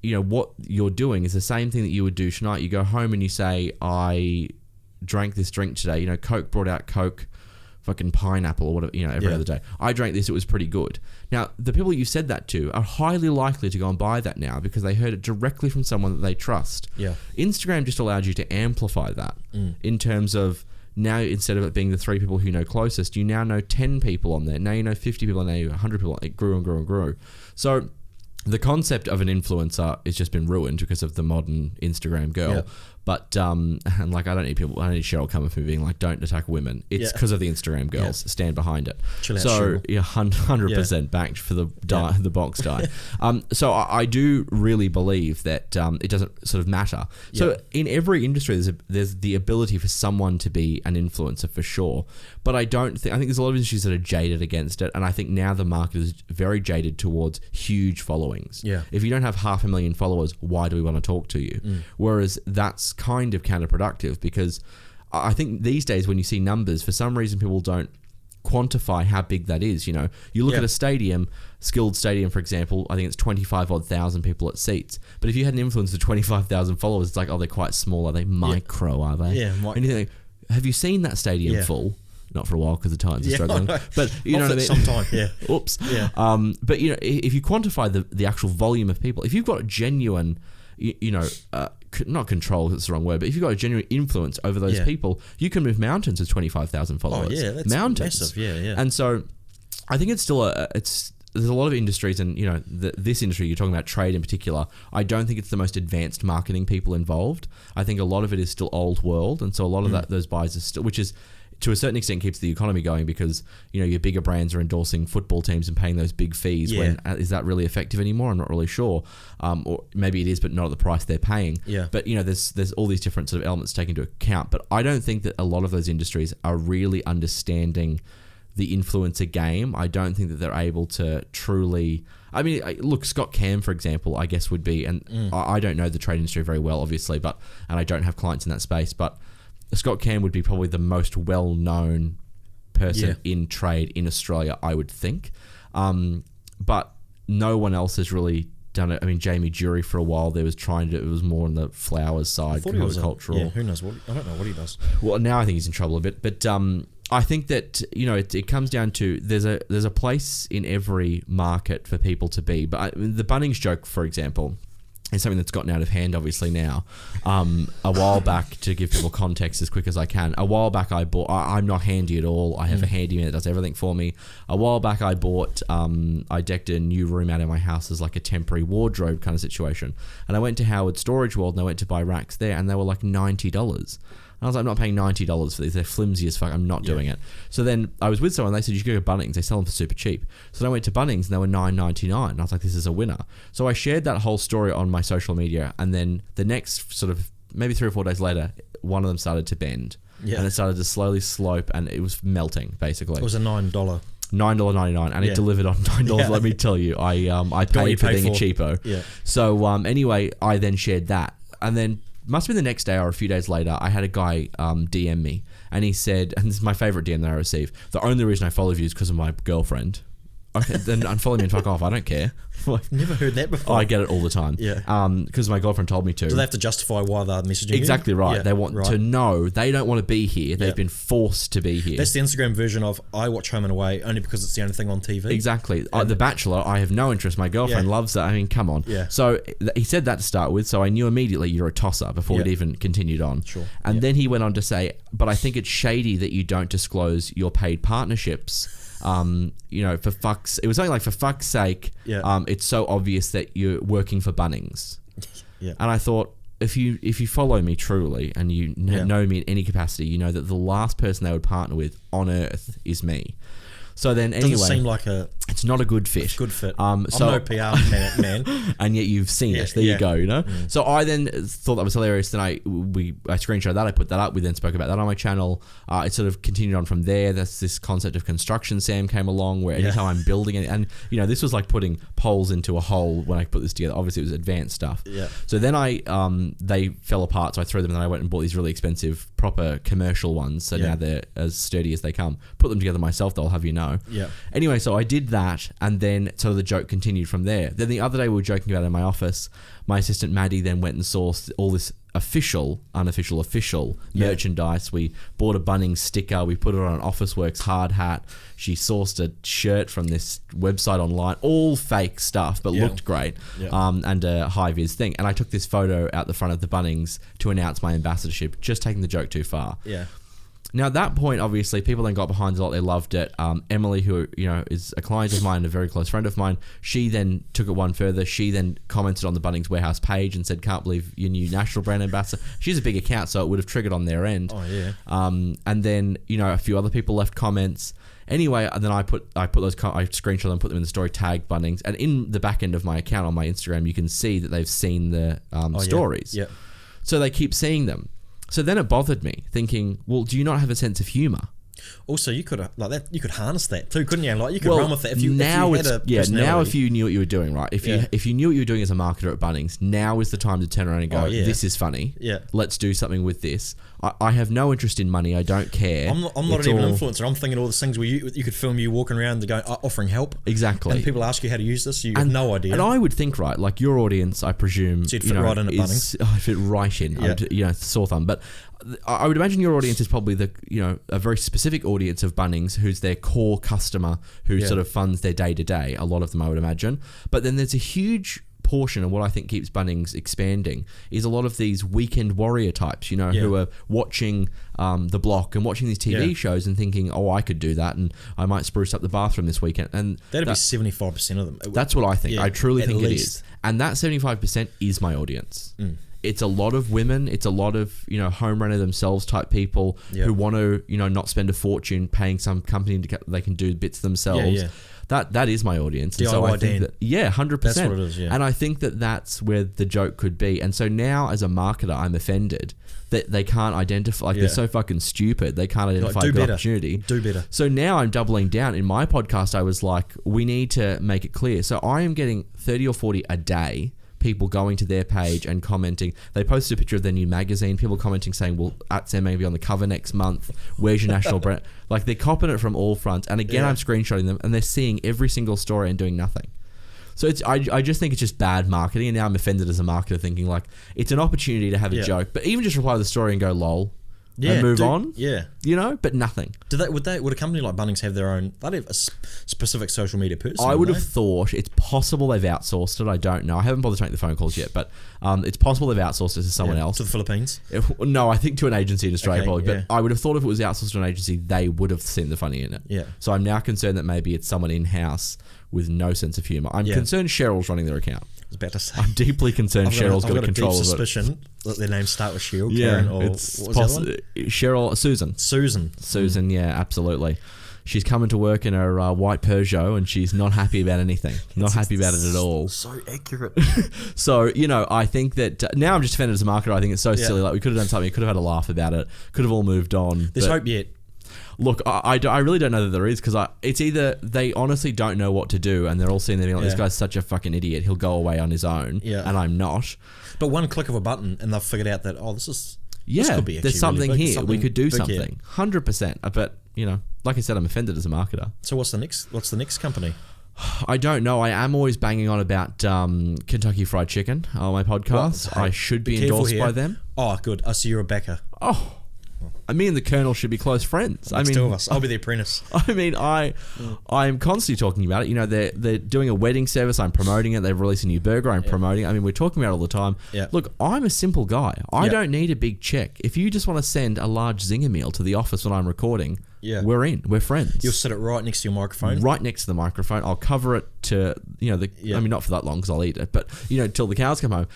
you know, what you're doing is the same thing that you would do tonight. You go home and you say, I drank this drink today. You know, Coke brought out Coke, fucking pineapple or whatever, you know, every other day. I drank this, it was pretty good. Now, the people you said that to are highly likely to go and buy that now because they heard it directly from someone that they trust. Yeah. Instagram just allowed you to amplify that in terms of now, instead of it being the 3 people who you know closest, you now know 10 people on there. Now you know 50 people, and now you know 100 people. It grew and grew and grew. So the concept of an influencer has just been ruined because of the modern Instagram girl. Yeah. But and like I don't need Cheryl coming for me being like, don't attack women. It's because of the Instagram girls. Stand behind it. Chill out, so Cheryl. 100% backed for the box die. So I do really believe that it doesn't sort of matter. So in every industry, there's the ability for someone to be an influencer for sure. But I think there's a lot of industries that are jaded against it, and I think now the market is very jaded towards huge followings. Yeah. If you don't have 500,000 followers, why do we want to talk to you? Whereas that's kind of counterproductive, because I think these days when you see numbers, for some reason people don't quantify how big that is. You know, you look at a stadium, Skilled Stadium, for example, I think it's 25,000 people at seats. But if you had an influencer of 25,000 followers, it's like, oh, they're quite small. Are they micro? Are they? Yeah. And you think, have you seen that stadium full? Not for a while because the Titans are struggling. But you know what I mean? Sometime, yeah. Oops. Yeah. But you know, if you quantify the actual volume of people, if you've got a genuine, not control, that's the wrong word, but if you've got a genuine influence over those people, you can move mountains with 25,000 followers. Oh yeah, that's mountains. massive. Yeah. And so, I think it's still there's a lot of industries, and you know, this industry you're talking about, trade in particular. I don't think it's the most advanced marketing people involved. I think a lot of it is still old world, and so a lot of those buys are still, which is, to a certain extent, keeps the economy going, because you know your bigger brands are endorsing football teams and paying those big fees. When is that really effective anymore? I'm not really sure. Or maybe it is, but not at the price they're paying. Yeah. But you know, there's all these different sort of elements taken into account. But I don't think that a lot of those industries are really understanding the influencer game. I don't think that they're able to truly. I mean, look, Scott Cam, for example, I guess would be, and I don't know the trade industry very well, obviously, and I don't have clients in that space, but Scott Cam would be probably the most well-known person in trade in Australia, I would think. but no one else has really done it. I mean, Jamie Jury for a while there was trying to. It was more on the flowers side, horticultural. Who knows what? I don't know what he does. Well, now I think he's in trouble a bit, but I think that it comes down to there's a place in every market for people to be. But the Bunnings joke, for example, is something that's gotten out of hand, obviously now. A while back, to give people context as quick as I can, a while back I bought. I'm not handy at all. I have a handyman that does everything for me. A while back I bought. I decked a new room out of my house as like a temporary wardrobe kind of situation, and I went to Howard Storage World and I went to buy racks there, and they were like $90. And I was like, I'm not paying $90 for these. They're flimsy as fuck. I'm not doing it. So then I was with someone. They said, you should go to Bunnings. They sell them for super cheap. So then I went to Bunnings and they were $9.99. And I was like, this is a winner. So I shared that whole story on my social media. And then the next sort of maybe 3 or 4 days later, one of them started to bend. Yeah. And it started to slowly slope and it was melting, basically. It was a $9. $9.99 and it delivered on $9. Let me tell you, I paid for being a cheapo. Yeah. So anyway, I then shared that. And then must have been the next day or a few days later, I had a guy DM me and he said, and this is my favorite DM that I receive, the only reason I followed you is because of my girlfriend. Okay, then unfollow me and fuck off. I don't care. Never heard that before. I get it all the time. Yeah. Because my girlfriend told me to. Do they have to justify why they're messaging you? Exactly right. Yeah, they want to know. They don't want to be here. They've been forced to be here. That's the Instagram version of I watch Home and Away only because it's the only thing on TV. Exactly. The Bachelor, I have no interest. My girlfriend loves that. I mean, come on. Yeah. So he said that to start with, so I knew immediately you're a tosser before we'd even continued on. Sure. And then he went on to say, but I think it's shady that you don't disclose your paid partnerships. For fuck's... It was something like, for fuck's sake, it's so obvious that you're working for Bunnings. Yeah. And I thought, if you follow me truly and you know me in any capacity, you know that the last person they would partner with on earth is me. So then anyway... Doesn't seem like a... It's not a good fit. It's good fit. I'm no PR man. And yet you've seen it. There you go, So I then thought that was hilarious. Then I screenshot that. I put that up. We then spoke about that on my channel. It sort of continued on from there. That's this concept of construction Sam came along where anytime I'm building it, and this was like putting poles into a hole when I put this together. Obviously it was advanced stuff. Yeah. So then they fell apart. So I threw them and then I went and bought these really expensive proper commercial ones. So now they're as sturdy as they come. Put them together myself, they'll have you know. Yeah. Anyway, so I did that, and then so the joke continued from there. Then the other day we were joking about it in my office. My assistant Maddie then went and sourced all this unofficial merchandise. We bought a Bunnings sticker. We put it on an Officeworks hard hat. She sourced a shirt from this website online. All fake stuff, but looked great. Yeah. And a high-vis thing. And I took this photo out the front of the Bunnings to announce my ambassadorship, just taking the joke too far. Yeah. Now, at that point, obviously, people then got behind it a lot. They loved it. Emily, who is a client of mine, a very close friend of mine, she then took it one further. She then commented on the Bunnings Warehouse page and said, can't believe your new national brand ambassador. She's a big account, so it would have triggered on their end. Oh, yeah. And then, a few other people left comments. Anyway, and then I screenshot them, put them in the story, tagged Bunnings. And in the back end of my account on my Instagram, you can see that they've seen the stories. Yeah. So they keep seeing them. So then it bothered me, thinking, well, do you not have a sense of humour? Also, you could harness that too, couldn't you? Like you could run with it if you had a personality. Now if you knew what you were doing, right? If you knew what you were doing as a marketer at Bunnings, now is the time to turn around and go, this is funny. Yeah. Let's do something with this. I have no interest in money. I don't care. I'm not even an influencer. I'm thinking all the things where you could film you walking around offering help. Exactly. And people ask you how to use this. You have no idea. And I would think, right, like your audience, I presume, so you'd fit right in at Bunnings. I fit right in. Yeah. Sore thumb. But I would imagine your audience is probably a very specific audience of Bunnings, who's their core customer, who sort of funds their day to day. A lot of them, I would imagine. But then there's a huge portion of what I think keeps Bunnings expanding is a lot of these weekend warrior types, who are watching The Block and watching these TV shows and thinking, oh, I could do that and I might spruce up the bathroom this weekend. And that'd be 75% of them. That's what I think. I truly think it is. And that 75% is my audience. It's a lot of women. It's a lot of, home runner themselves type people who want to, not spend a fortune paying some company they can do bits themselves. That is my audience. And so I think that, 100%. That's what it is, And I think that's where the joke could be. And so now as a marketer, I'm offended that they can't identify, like they're so fucking stupid. They can't identify a good opportunity. Do better. So now I'm doubling down. In my podcast, I was like, we need to make it clear. So I am getting 30 or 40 a day people going to their page and commenting. They posted a picture of their new magazine, people commenting saying, well, Sam may be on the cover next month. Where's your national brand? Like, they're copping it from all fronts. And again, I'm screenshotting them, and they're seeing every single story and doing nothing. So I just think it's just bad marketing, and now I'm offended as a marketer, thinking like it's an opportunity to have a joke, but even just reply to the story and go lol, and move on. Yeah, you know, but nothing. Would a company like Bunnings have their own? They'd have a specific social media person. I would have thought it's possible they've outsourced it. I don't know. I haven't bothered to make the phone calls yet, but it's possible they've outsourced it to someone else. To the Philippines? No, I think to an agency in Australia probably. But I would have thought if it was outsourced to an agency, they would have seen the funny in it. Yeah. So I'm now concerned that maybe it's someone in house with no sense of humour. I'm concerned Cheryl's running their account. I was about to say. I'm deeply concerned Cheryl's got control of it. I've got a deep suspicion that their names start with Cheryl, Karen, or what was the other one? Cheryl, Susan. Susan, yeah, absolutely. She's coming to work in her white Peugeot, and she's not happy about anything. Not happy about it at all. So accurate. So, you know, I think that now I'm just offended as a marketer. I think it's so silly. Like, we could have done something. We could have had a laugh about it. Could have all moved on. There's hope yet. Look, I really don't know that there is, because it's either they honestly don't know what to do, and they're all seeing them like, this guy's such a fucking idiot, he'll go away on his own, and I'm not. But one click of a button, and they've figured out that, this could be there's something really here. We could do something. 100%. But, you know, like I said, I'm offended as a marketer. So what's the next company? I don't know. I am always banging on about Kentucky Fried Chicken on my podcast. Well, I should be endorsed by them. Oh, good. I see you're a backer. Oh, me and the Colonel should be close friends. Two of us. I'll be the apprentice. I mean, I'm constantly talking about it. You know, they're doing a wedding service. I'm promoting it. They've released a new burger. I'm promoting it. I mean, we're talking about it all the time. Yeah. Look, I'm a simple guy. I don't need a big check. If you just want to send a large zinger meal to the office when I'm recording, we're in. We're friends. You'll sit it right next to your microphone. Right next to the microphone. I'll cover it to, you know, I mean, not for that long because I'll eat it, but, you know, till the cows come home.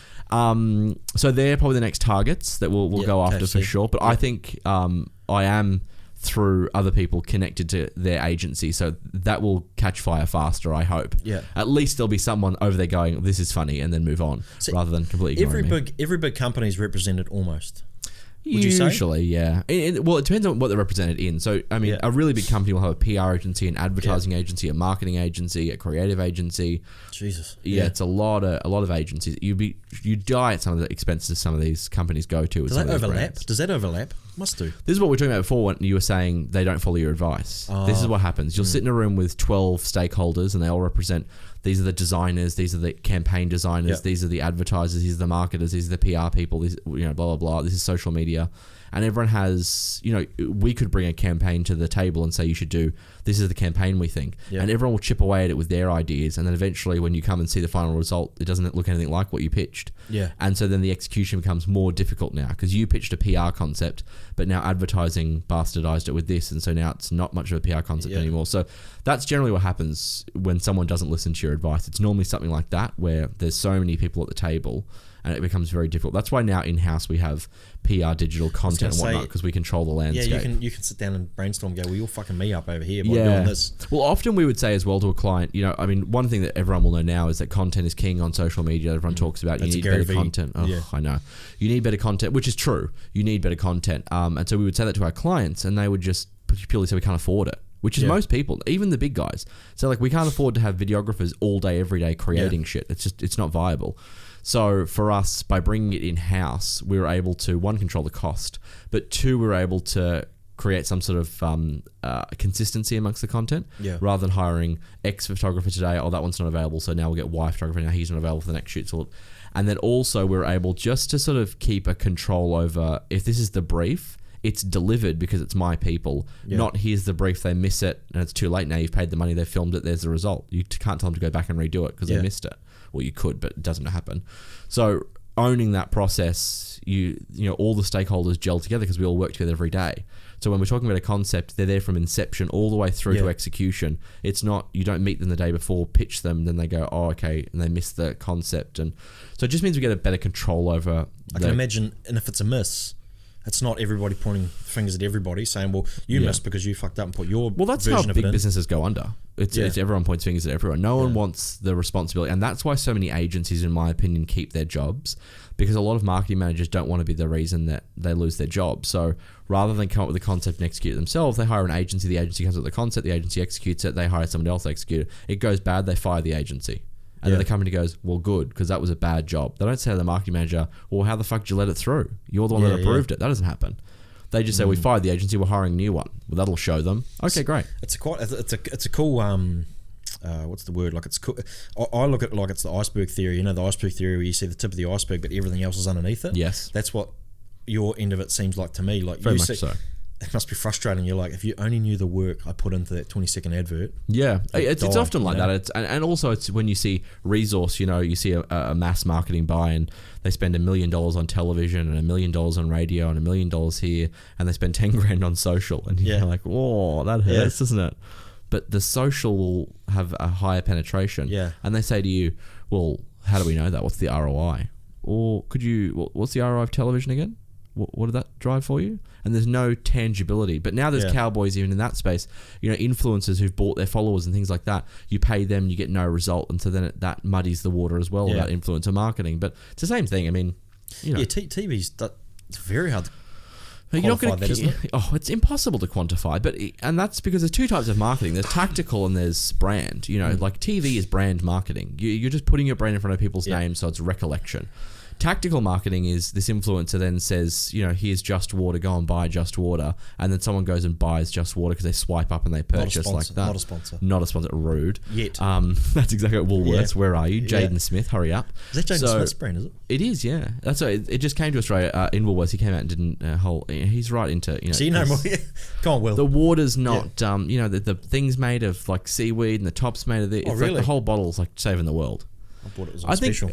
So they're probably the next targets that we'll go after for sure. But I think I am, through other people, connected to their agency, so that will catch fire faster, I hope. Yeah. At least there'll be someone over there going, this is funny, and then move on, rather than completely ignoring me. Every big company is represented almost. Would you say? Usually, yeah. Well, it depends on what they're represented in. So, I mean, a really big company will have a PR agency, an advertising agency, a marketing agency, a creative agency. Jesus. Yeah, it's a lot of agencies. You die at some of the expenses some of these companies go to. Does that overlap? Does that overlap? Must do. This is what we were talking about before when you were saying they don't follow your advice. This is what happens. You'll sit in a room with 12 stakeholders, and they all represent, these are the designers, these are the campaign designers, these are the advertisers, these are the marketers, these are the PR people, these, you know, blah, blah, blah. This is social media. And everyone has, you know, we could bring a campaign to the table and say, you should do, this is the campaign we think. Yeah. And everyone will chip away at it with their ideas. And then eventually when you come and see the final result, it doesn't look anything like what you pitched. Yeah. And so then the execution becomes more difficult now, because you pitched a PR concept, but now advertising bastardized it with this. And so now it's not much of a PR concept anymore. So that's generally what happens when someone doesn't listen to your advice. It's normally something like that, where there's so many people at the table and it becomes very difficult. That's why now in-house we have PR, digital content and whatnot, because we control the landscape. Yeah, you can sit down and brainstorm and go, well, you're fucking me up over here by doing this. Well, often we would say as well to a client, you know, I mean, one thing that everyone will know now is that content is king on social media. Everyone talks about you need better content. Oh, I know. You need better content, which is true. You need better content. And so we would say that to our clients, and they would just purely say we can't afford it. Which is most people, even the big guys. So like, we can't afford to have videographers all day, every day creating shit. It's not viable. So for us, by bringing it in-house, we were able to, one, control the cost, but two, we were able to create some sort of consistency amongst the content, rather than hiring X photographer today, that one's not available, so now we'll get Y photographer, now he's not available for the next shoot. So, and then also we're able just to sort of keep a control over, if this is the brief, it's delivered because it's my people, not here's the brief, they miss it, and it's too late now, you've paid the money, they've filmed it, there's the result. You can't tell them to go back and redo it because they missed it. Well, you could, but it doesn't happen. So owning that process, you know, all the stakeholders gel together because we all work together every day. So when we're talking about a concept, they're there from inception all the way through to execution. It's not, you don't meet them the day before, pitch them, then they go, oh, okay, and they miss the concept. And so it just means we get a better control over. I can imagine, and if it's a miss, it's not everybody pointing fingers at everybody saying, well, you missed because you fucked up and put your Well, that's version how of big it in. businesses go under. It's everyone points fingers at everyone. No one wants the responsibility. And that's why so many agencies, in my opinion, keep their jobs, because a lot of marketing managers don't want to be the reason that they lose their job. So rather than come up with a concept and execute it themselves, they hire an agency. The agency comes up with the concept. The agency executes it. They hire someone else to execute it. It goes bad. They fire the agency. And then the company goes, well, good, because that was a bad job. They don't say to the marketing manager, well, how the fuck did you let it through? You're the one that approved it. That doesn't happen. They just say, we fired the agency, we're hiring a new one. Well, that'll show them. Okay, great. It's a cool, what's the word? Like, it's cool. I look at it like it's the iceberg theory. You know, the iceberg theory where you see the tip of the iceberg, but everything else is underneath it. Yes. That's what your end of it seems like to me. Like, very much so. It must be frustrating. You're like, if you only knew the work I put into that 20-second advert. Yeah, it's often like that. It's and also it's when you see resource, you see a mass marketing buy and they spend $1 million on television and $1 million on radio and $1 million here, and they spend 10 grand on social, and you're like, whoa, that hurts, doesn't it? But the social will have a higher penetration. Yeah. And they say to you, well, how do we know that? What's the ROI? Or what's the ROI of television again? What did that drive for you? And there's no tangibility. But now there's cowboys even in that space, influencers who've bought their followers and things like that. You pay them, you get no result. And so then that muddies the water as well about influencer marketing. But it's the same thing. I mean, TV's, it's very hard to quantify. You're not going to, isn't it? It's impossible to quantify. And that's because there's two types of marketing. There's tactical and there's brand. Like TV is brand marketing. You're just putting your brand in front of people's names, so it's recollection. Tactical marketing is this influencer then says, here's Just Water, go and buy Just Water. And then someone goes and buys Just Water because they swipe up and they purchase like that. Not a sponsor. Not a sponsor. Rude. Yet. That's exactly what Woolworths. Yeah. Where are you? Jaden Smith, hurry up. Is that Jaden Smith's brand, is it? It is, yeah. That's right. It just came to Australia in Woolworths. He came out and did he's right into, So more. Come on, Will. The water's not, the thing's made of like seaweed and the top's made of the, it's really? like the whole bottle's like saving the world. I thought it was on special.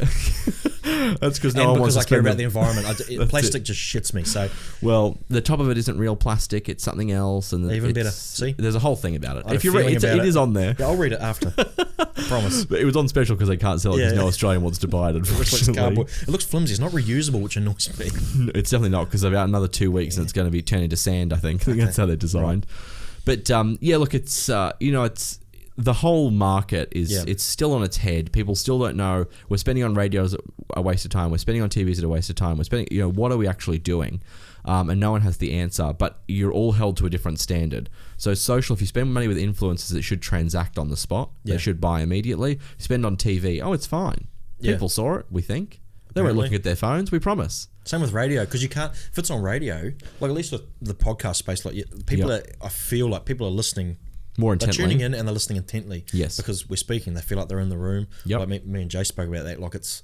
That's because no one wants to I care about the environment. Plastic just shits me. So, well, the top of it isn't real plastic; it's something else, and even better. See, there's a whole thing about it. If you read, it is on there. Yeah, I'll read it after. I promise. But it was on special because they can't sell it because no Australian wants to buy it. Unfortunately, it looks flimsy. It's not reusable, which annoys me. It's definitely not because about another 2 weeks and it's going to be turned into sand. I think that's how they're designed. Right. But look, it's it's. The whole market is it's still on its head. People still don't know. We're spending on radios a waste of time. We're spending on TVs at a waste of time. We're spending, what are we actually doing? And no one has the answer. But you're all held to a different standard. So social, if you spend money with influencers, it should transact on the spot. They should buy immediately. Spend on TV. Oh, it's fine. People saw it. We think they weren't looking at their phones. We promise. Same with radio, because you can't. If it's on radio, like at least with the podcast space, like people I feel like people are listening. More intently. They're tuning in and they're listening intently. Yes. Because we're speaking. They feel like they're in the room. Yep. Like me and Jay spoke about that. Like it's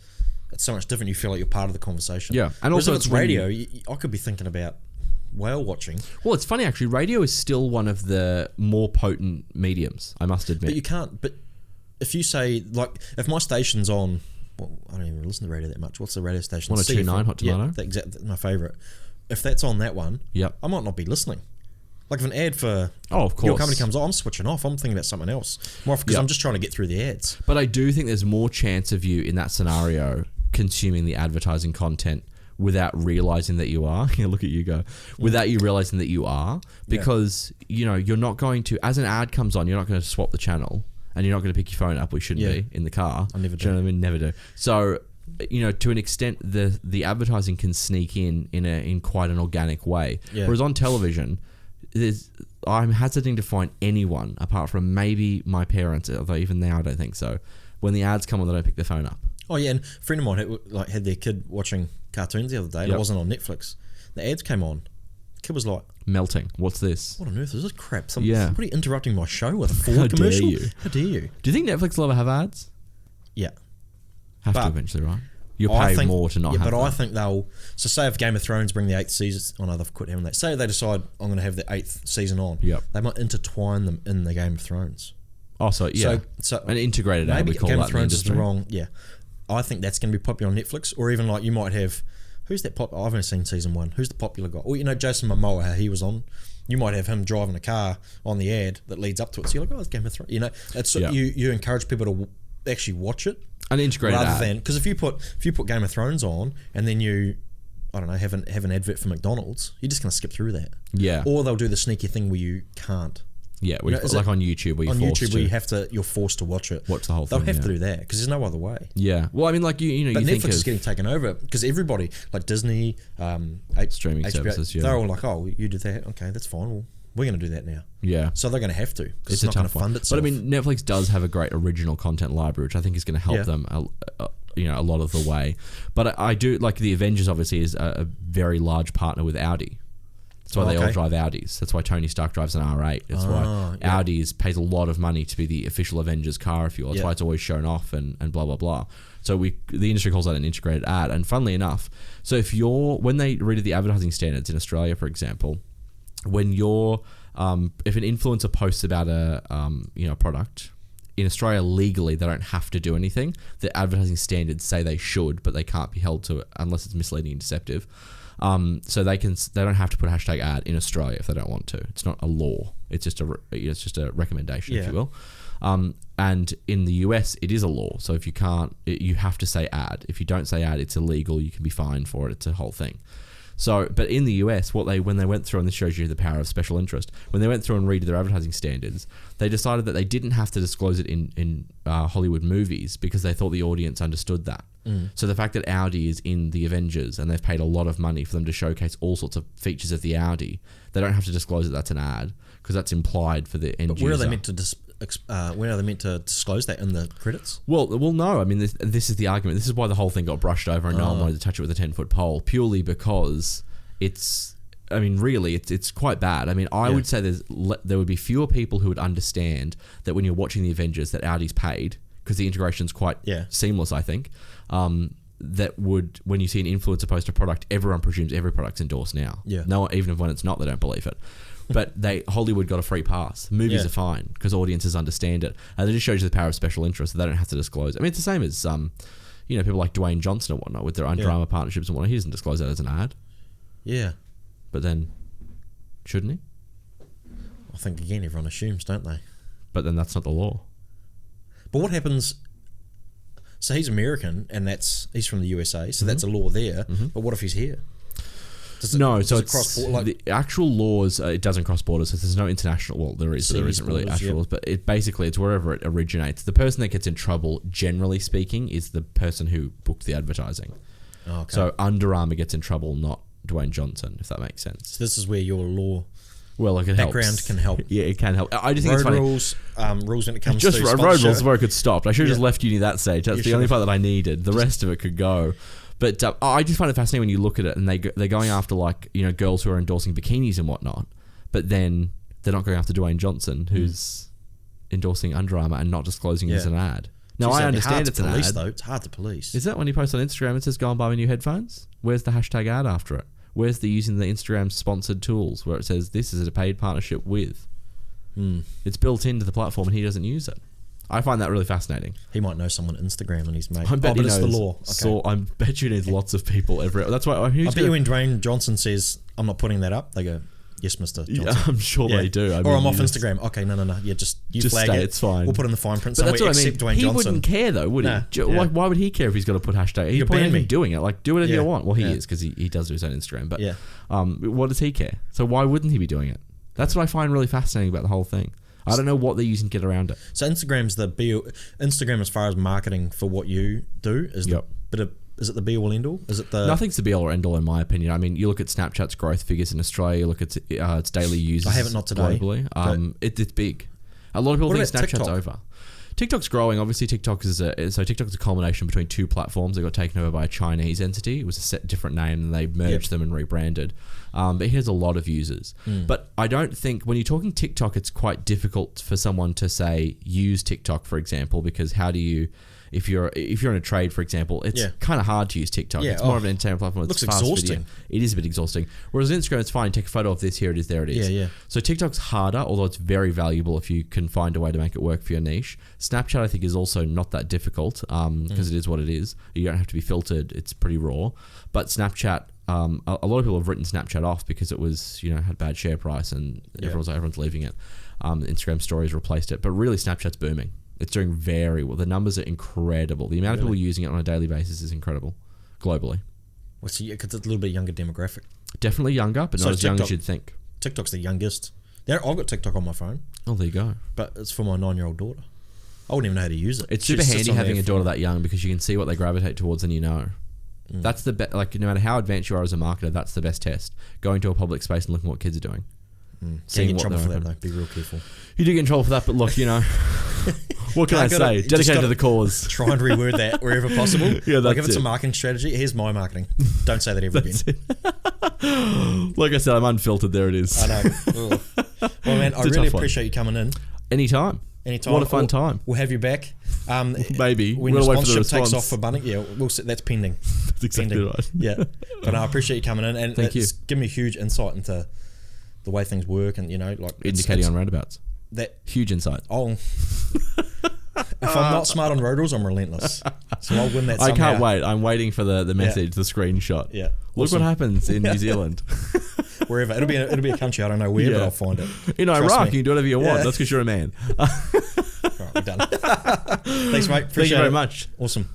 so much different. You feel like you're part of the conversation. Yeah. And whereas also if it's radio, I could be thinking about whale watching. Well, it's funny actually. Radio is still one of the more potent mediums, I must admit. But you can't. But if you say, like, if my station's on, well, I don't even listen to radio that much. What's the radio station? 102.9 Hot Tomato. Yeah, that's my favourite. If that's on that one, I might not be listening. Like if an ad for of course. Your company comes on, I'm switching off. I'm thinking about something else. More because I'm just trying to get through the ads. But I do think there's more chance of you in that scenario consuming the advertising content without realizing that you are. Look at you go. Without you realizing that you are. Because, you're not going to, as an ad comes on, you're not going to swap the channel and you're not going to pick your phone up. We shouldn't be in the car. I never do. Do you know what I mean? Never do. So, to an extent, the advertising can sneak in quite an organic way. Yeah. Whereas on television, I'm hesitating to find anyone apart from maybe my parents, although even now I don't think so. When the ads come on, they don't pick their phone up. Oh yeah, and a friend of mine had their kid watching cartoons the other day. And it wasn't on Netflix. The ads came on. The kid was like, melting. What's this? What on earth is this crap? What are you interrupting my show with a Ford commercial? How dare you? Do you think Netflix will ever have ads? Yeah. Have to eventually, right? You'll pay more to not have but I think they'll... So say if Game of Thrones bring the 8th season... Oh no, they've quit having that. Say they decide I'm going to have the 8th season on. Yep. They might intertwine them in the Game of Thrones. Oh, so an integrated ad, we call Game that of Thrones in the industry. Is the wrong... Yeah. I think that's going to be popular on Netflix. Or even like you might have... Who's that I've only seen season 1. Who's the popular guy? Or Jason Momoa, how he was on. You might have him driving a car on the ad that leads up to it. So you're like, it's Game of Thrones. It's you encourage people to actually watch it. An integrated rather ad. Than because if you put Game of Thrones on and then you, I don't know, have an advert for McDonald's, you're just going to skip through that. Yeah. Or they'll do the sneaky thing where you can't Yeah, like on YouTube where you're forced to watch it. Watch the whole thing. They'll have to do that because there's no other way. Yeah. Well, I mean, like you know, but you Netflix is getting taken over because everybody, like Disney, streaming HBO, services, they're all like, oh, you did that, okay, that's fine. Well, we're going to do that now. Yeah. So they're going to have to because it's not going to fund itself. But I mean, Netflix does have a great original content library, which I think is going to help them, a lot of the way. But I do like the Avengers. Obviously, is a very large partner with Audi. That's why they all drive Audis. That's why Tony Stark drives an R8. That's why Audi pays a lot of money to be the official Avengers car, if you will. That's why it's always shown off and blah, blah, blah. So the industry calls that an integrated ad. And funnily enough, so when they read the advertising standards in Australia, for example, when if an influencer posts about a product, in Australia legally they don't have to do anything. The advertising standards say they should, but they can't be held to it unless it's misleading and deceptive. So they don't have to put a hashtag ad in Australia if they don't want to. It's not a law. It's just a recommendation, if you will. And in the US, it is a law. So if you can't, you have to say ad. If you don't say ad, it's illegal. You can be fined for it. It's a whole thing. So, but in the US, when they went through, and this shows you the power of special interest, when they went through and read their advertising standards, they decided that they didn't have to disclose it in Hollywood movies because they thought the audience understood that. So the fact that Audi is in the Avengers and they've paid a lot of money for them to showcase all sorts of features of the Audi, they don't have to disclose that that's an ad because that's implied for the end user. Where are they meant to disclose that in the credits? Well, no. I mean, this is the argument. This is why the whole thing got brushed over and no one wanted to touch it with a 10-foot pole, purely because it's quite bad. I mean, I would say there would be fewer people who would understand that when you're watching the Avengers that Audi's paid, because the integration's quite seamless, I think. That would, when you see an influencer post a product, everyone presumes every product's endorsed now. Yeah. No, even when it's not, they don't believe it. But Hollywood got a free pass. Movies are fine because audiences understand it, and it just shows you the power of special interest. That they don't have to disclose. I mean, it's the same as people like Dwayne Johnson and whatnot with their Under Armour partnerships and whatnot. He doesn't disclose that as an ad. Yeah. But then, shouldn't he? I think again, everyone assumes, don't they? But then that's not the law. But what happens? So he's American, and he's from the USA, so that's a law there. But what if he's here? Does it cross the actual laws. It doesn't cross borders. So there's no international. Well, there is. So there isn't really actual laws, but it's wherever it originates. The person that gets in trouble, generally speaking, is the person who booked the advertising. Oh, okay. So Under Armour gets in trouble, not Dwayne Johnson, if that makes sense. So this is where your law. Well, like background can help. Yeah, it can help. I just think it's funny. Rules when it comes to sponsorship. Road rules where it could stop. I should have just left uni that stage. That's the only part that I needed. The rest of it could go. But I just find it fascinating when you look at it and they're going after girls who are endorsing bikinis and whatnot, but then they're not going after Dwayne Johnson, who's endorsing Under Armour and not disclosing it as an ad. Now, I understand it's an ad. Though. It's hard to police. Is that when you post on Instagram and says, go and buy me new headphones? Where's the hashtag ad after it? Where's the using the Instagram sponsored tools where it says this is a paid partnership with? It's built into the platform and he doesn't use it. I find that really fascinating. He might know someone on Instagram and he's made. I bet he knows. It's the law. Okay. So I bet you need lots of people everywhere. That's why I bet you when Dwayne Johnson says, I'm not putting that up, they go, yes, Mr. Johnson. Yeah, I'm sure they do. Or I'm off Instagram. Okay, no. Yeah, just flag stay, it. It's fine. We'll put in the fine print but somewhere that's what except I mean. Dwayne Johnson. He wouldn't care though, would he? Like, why would he care if he's got to put hashtag? He's probably even doing it. Like, do whatever you want. Well, he is because he does do his own Instagram. But what does he care? So why wouldn't he be doing it? That's what I find really fascinating about the whole thing. I don't know what they're using to get around it. So Instagram as far as marketing for what you do is is it the be all end all? Is it the nothing's the be all or end all in my opinion. I mean, you look at Snapchat's growth figures in Australia. Look at its daily users. I haven't not today globally. It's big. A lot of people think Snapchat's over. TikTok's growing. Obviously, TikTok's a culmination between two platforms that got taken over by a Chinese entity. It was a different name, and they merged them and rebranded. But it has a lot of users. But I don't think when you're talking TikTok, it's quite difficult for someone to say use TikTok, for example, because how do you? If you're in a trade, for example, it's kind of hard to use TikTok. It's more of an entertainment platform. It's looks exhausting. It is a bit exhausting. Whereas Instagram, it's fine. Take a photo of this. Here it is. There it is. Yeah. So TikTok's harder, although it's very valuable if you can find a way to make it work for your niche. Snapchat, I think, is also not that difficult because it is what it is. You don't have to be filtered. It's pretty raw. But Snapchat, a lot of people have written Snapchat off because it was, had bad share price and everyone's leaving it. Instagram stories replaced it. But really, Snapchat's booming. It's doing very well. The numbers are incredible. The amount of people using it on a daily basis is incredible, globally. Well, because it's a little bit younger demographic. Definitely younger, but not as young as you'd think. TikTok's the youngest. Yeah, I've got TikTok on my phone. Oh, there you go. But it's for my 9-year-old daughter. I wouldn't even know how to use it. It's super handy having a daughter that young because you can see what they gravitate towards and you know. That's the best. Like, no matter how advanced you are as a marketer, that's the best test. Going to a public space and looking at what kids are doing. Seeing what trouble for that, though. Be real careful. You do get in trouble for that, but look, you know, what can I say? Dedicated to the cause. Try and reword that wherever possible. Yeah, that's like if it's a marketing strategy, here's my marketing. Don't say that ever again. Like I said, I'm unfiltered. There it is. I know. Well, man, I really appreciate you coming in. Anytime. What a fun time. We'll have you back. Maybe. When your sponsorship takes off for Bunning, that's pending. That's exactly right. Yeah. But I appreciate you coming in. And Thank you. Given me huge insight into the way things work and, you know, like... Indicating on roundabouts. That huge insight. If I'm not smart on road rules, I'm relentless. So I'll win that somehow. I can't wait. I'm waiting for the message, the screenshot. Yeah. Look what happens in New Zealand. Wherever. It'll be a country I don't know where, but I'll find it. In Iraq, you can do whatever you want. That's because you're a man. Right, we're done. Thanks, mate. Appreciate Thank you very it. much. Awesome.